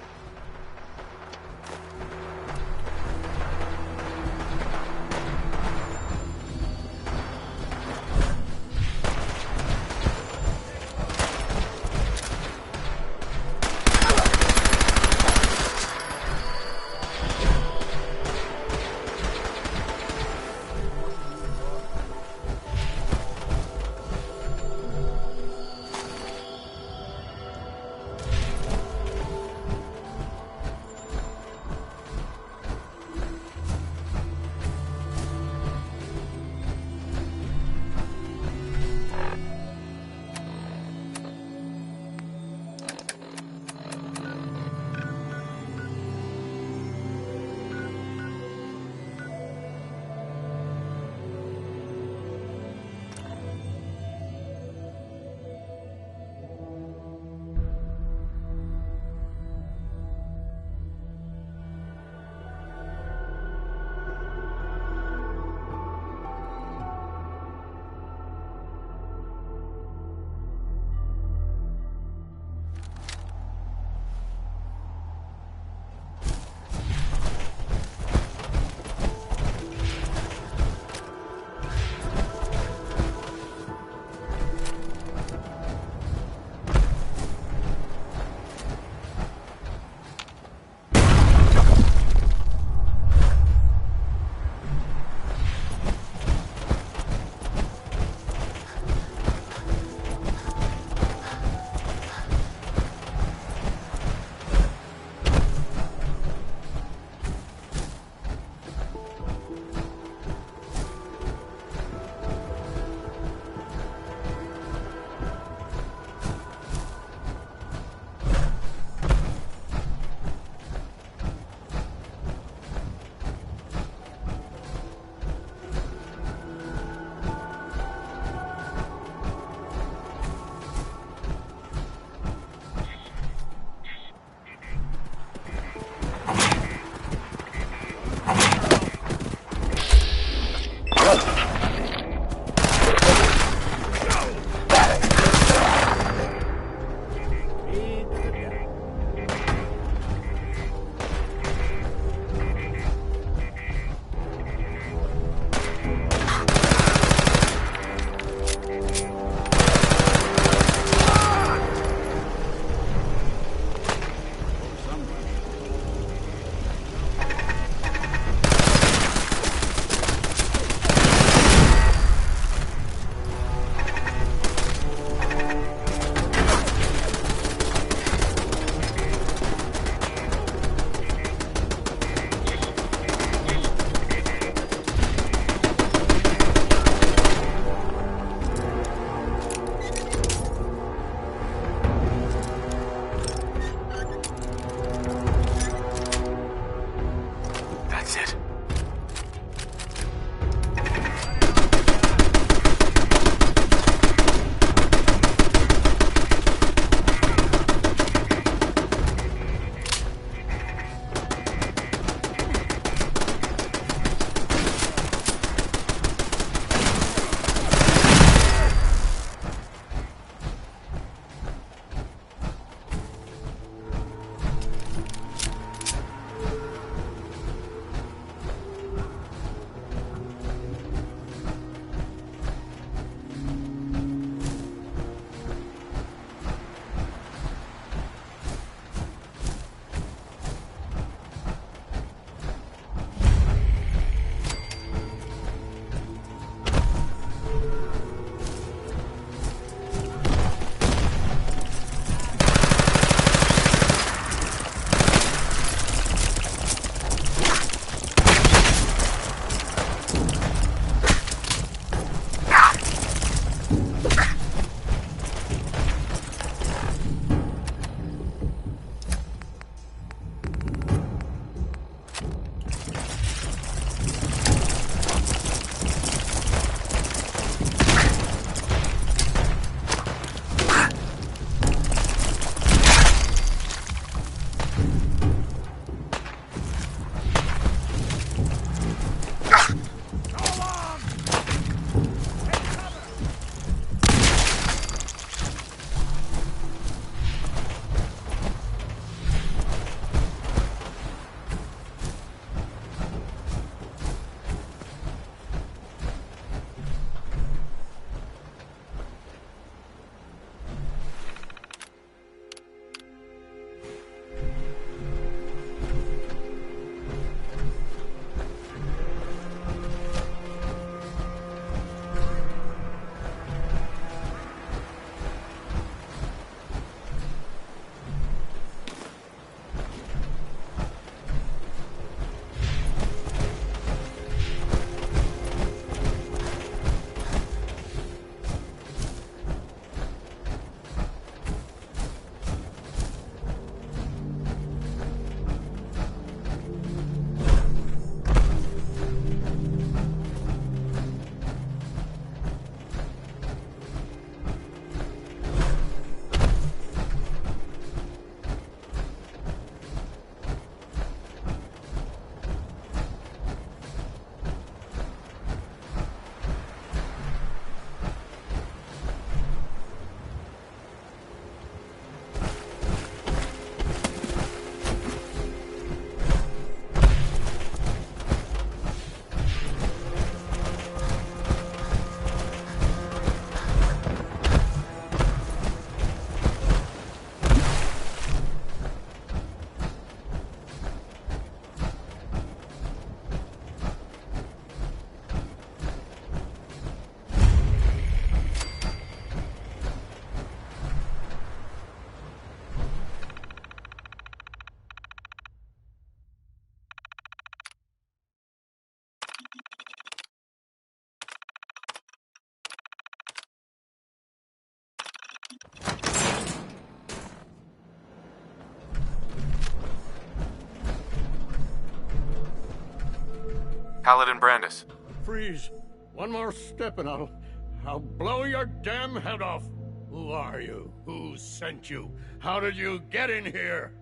Paladin Brandis. Freeze. One more step and I'll blow your damn head off. Who are you? Who sent you? How did you get in here?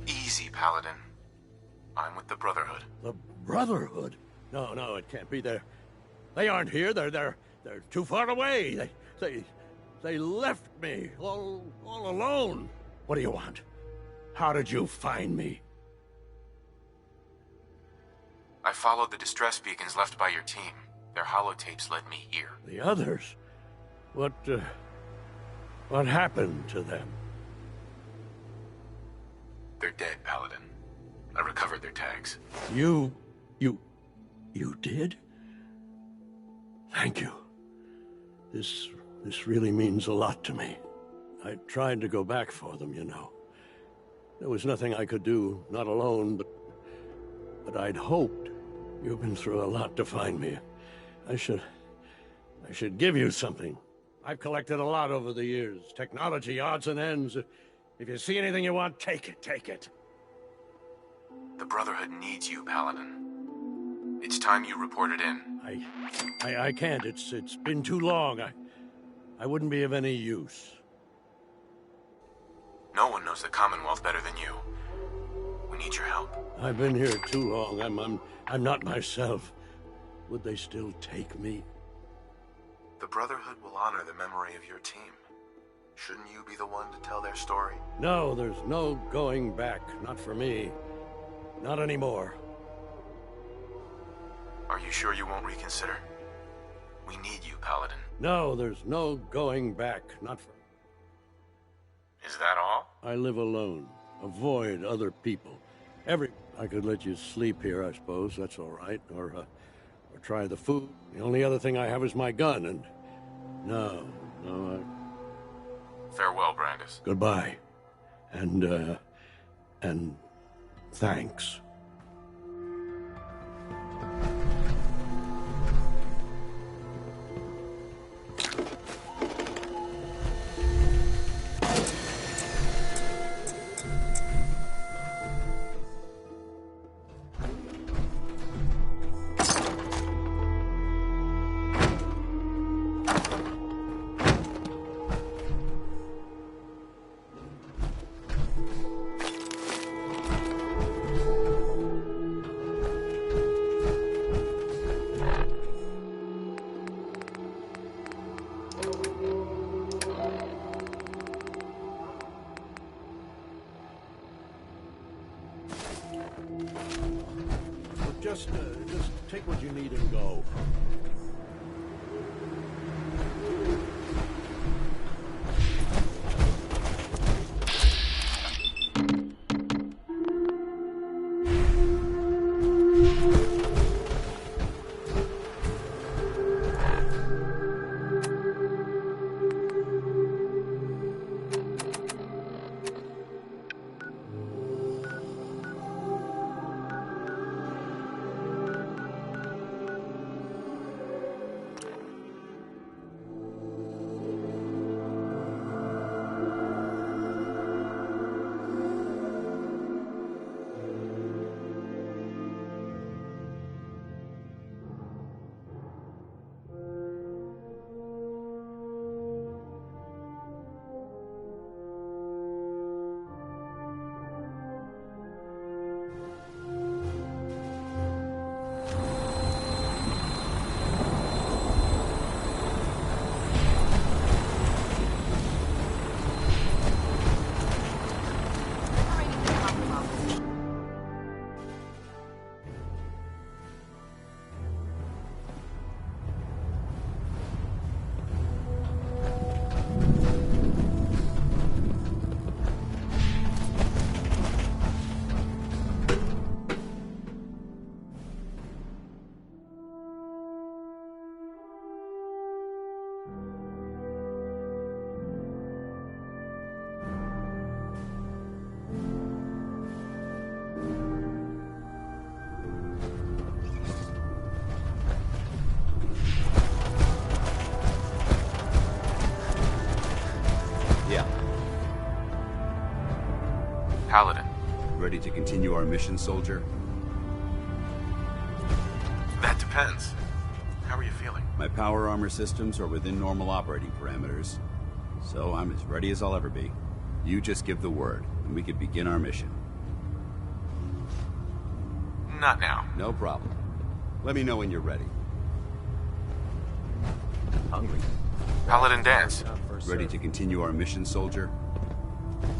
Easy, Paladin. I'm with the Brotherhood. The Brotherhood? No, it can't be. They aren't here. They're too far away. They left me all alone. What do you want? How did you find me? I followed the distress beacons left by your team. Their holotapes led me here. The others? What happened to them? They're dead, Paladin. I recovered their tags. You did? Thank you. This really means a lot to me. I tried to go back for them, you know. There was nothing I could do, not alone, but I'd hoped. You've been through a lot to find me. I should give you something. I've collected a lot over the years. Technology, odds and ends. If you see anything you want, take it. The Brotherhood needs you, Paladin. It's time you reported in. I can't. It's been too long. I wouldn't be of any use. No one knows the Commonwealth better than you. We need your help. I've been here too long. I'm not myself. Would they still take me? The Brotherhood will honor the memory of your team. Shouldn't you be the one to tell their story? No, there's no going back. Not for me. Not anymore. Are you sure you won't reconsider? We need you, Paladin. No, there's no going back. Not for... Is that all? I live alone. Avoid other people. I could let you sleep here, I suppose. That's all right. Or try the food. The only other thing I have is my gun, and... No, Farewell, Brandis. Goodbye. And thanks. Just take what you need and go. Paladin. Ready to continue our mission, soldier? depends. How are you feeling? My power armor systems are within normal operating parameters, so I'm as ready as I'll ever be. You just give the word, and we can begin our mission. Not now. No problem. Let me know when you're ready. Hungry? Paladin Dance. Ready to continue our mission, soldier?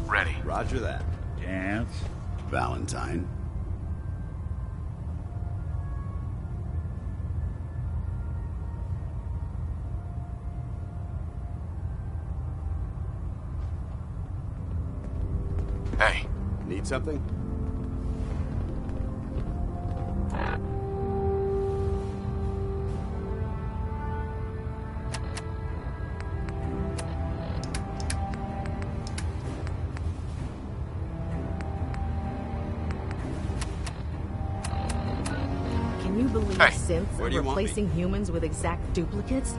Ready. Roger that. Dance. Valentine. Hey. Need something? Can you believe synths where are do you want me? replacing humans with exact duplicates?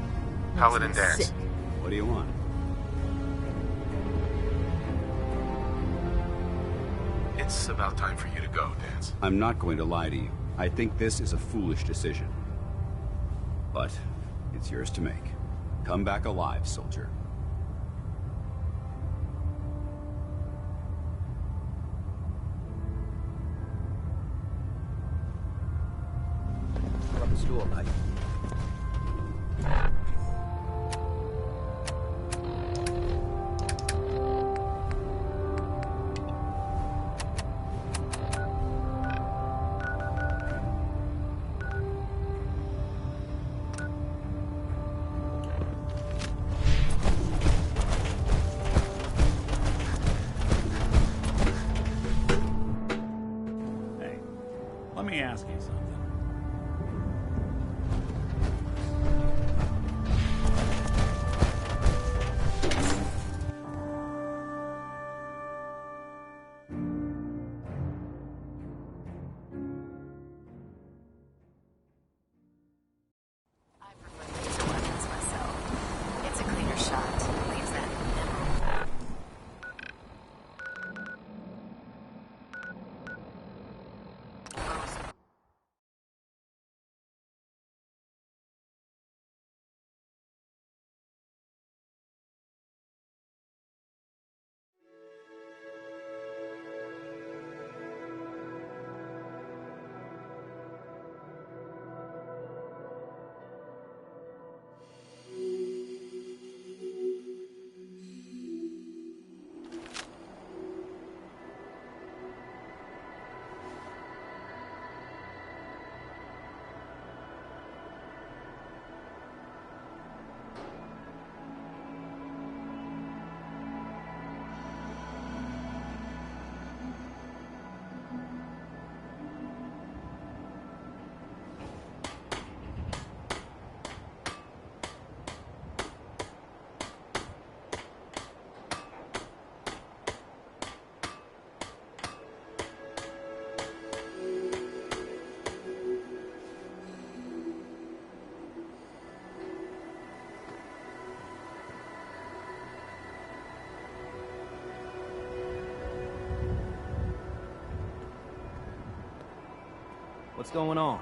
Paladin Makes me Dance. sick. What do you want? It's about time for you to go, Dance. I'm not going to lie to you. I think this is a foolish decision. But it's yours to make. Come back alive, soldier. Rub the stool, Knight. Hey, let me ask you something. Laser weapons myself. It's a cleaner shot. Leaves that memorable. What's going on?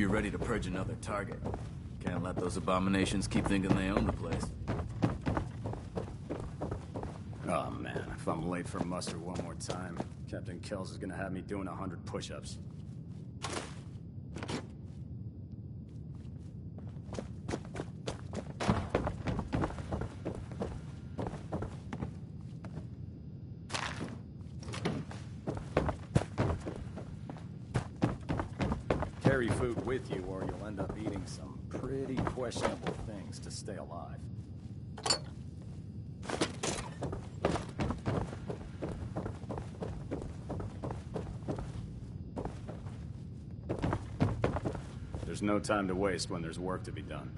you're ready to purge another target. Can't let those abominations keep thinking they own the place. Oh man, if I'm late for muster one more time, Captain Kells is gonna have me doing 100 push-ups. Carry food with you or you'll end up eating some pretty questionable things to stay alive. There's no time to waste when there's work to be done.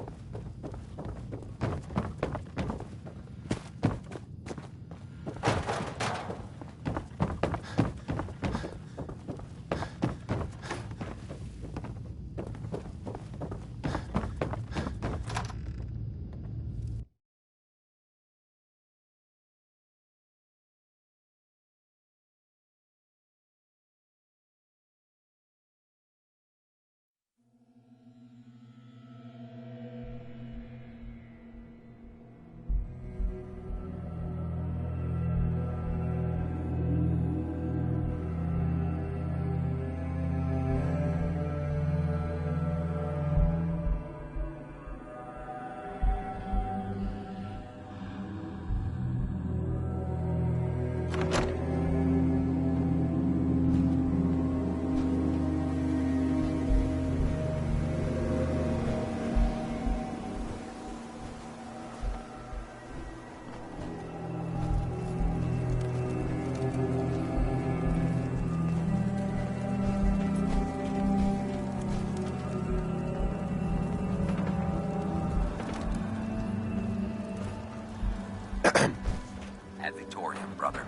Ad Victoriam, brother.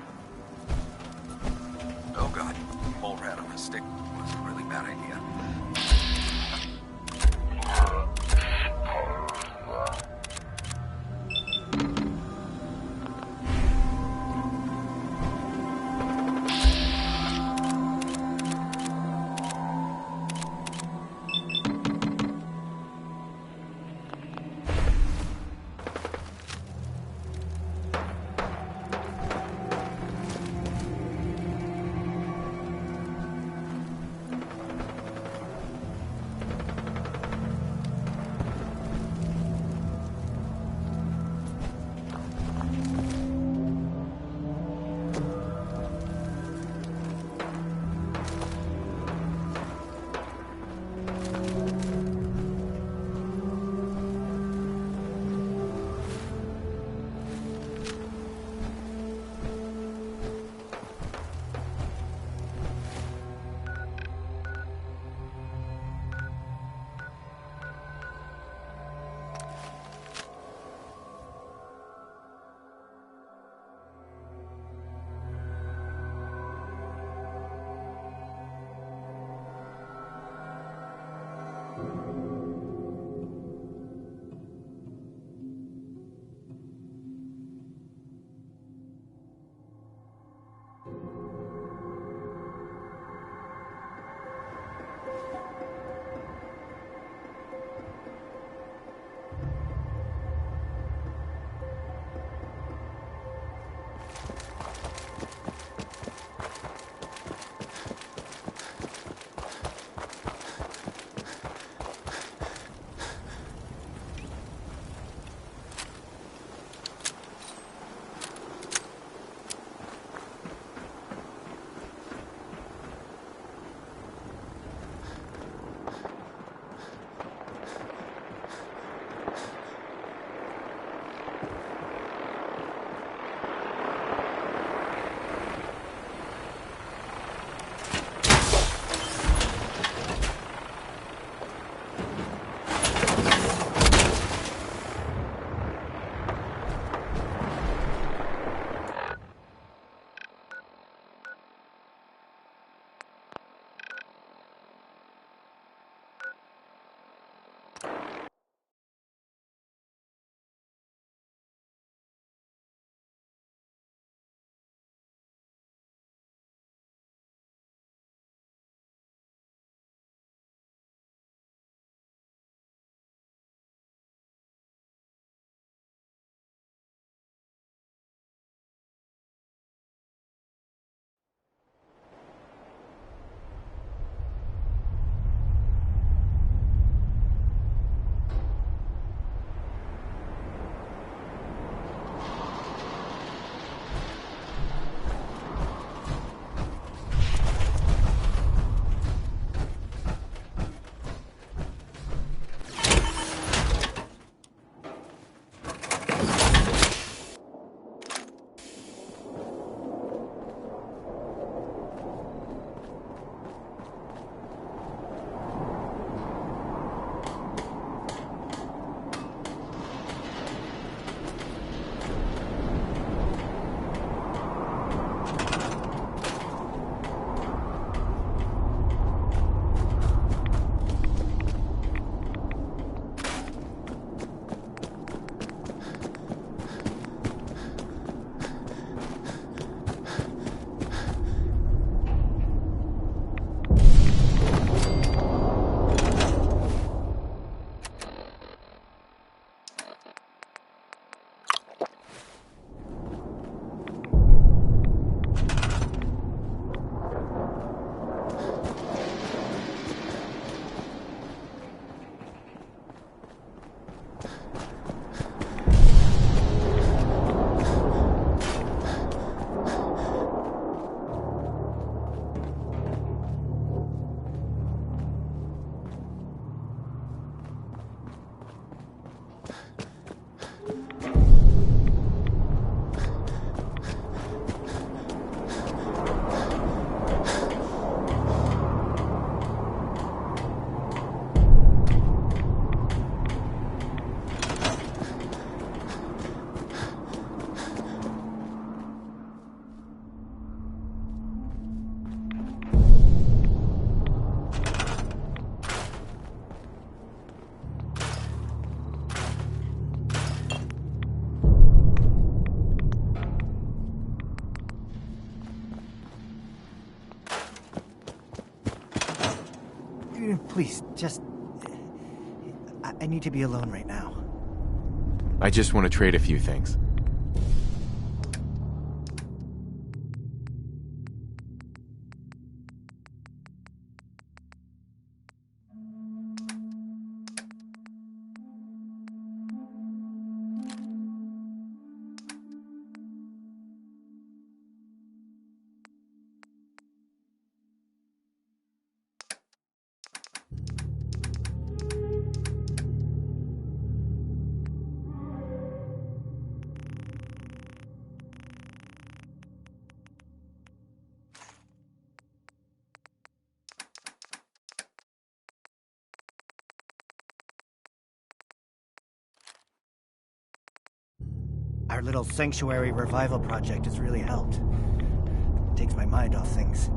Oh god, mole rat on a stick was a really bad idea. Please, just... I need to be alone right now. I just want to trade a few things. Our little sanctuary revival project has really helped. Takes my mind off things.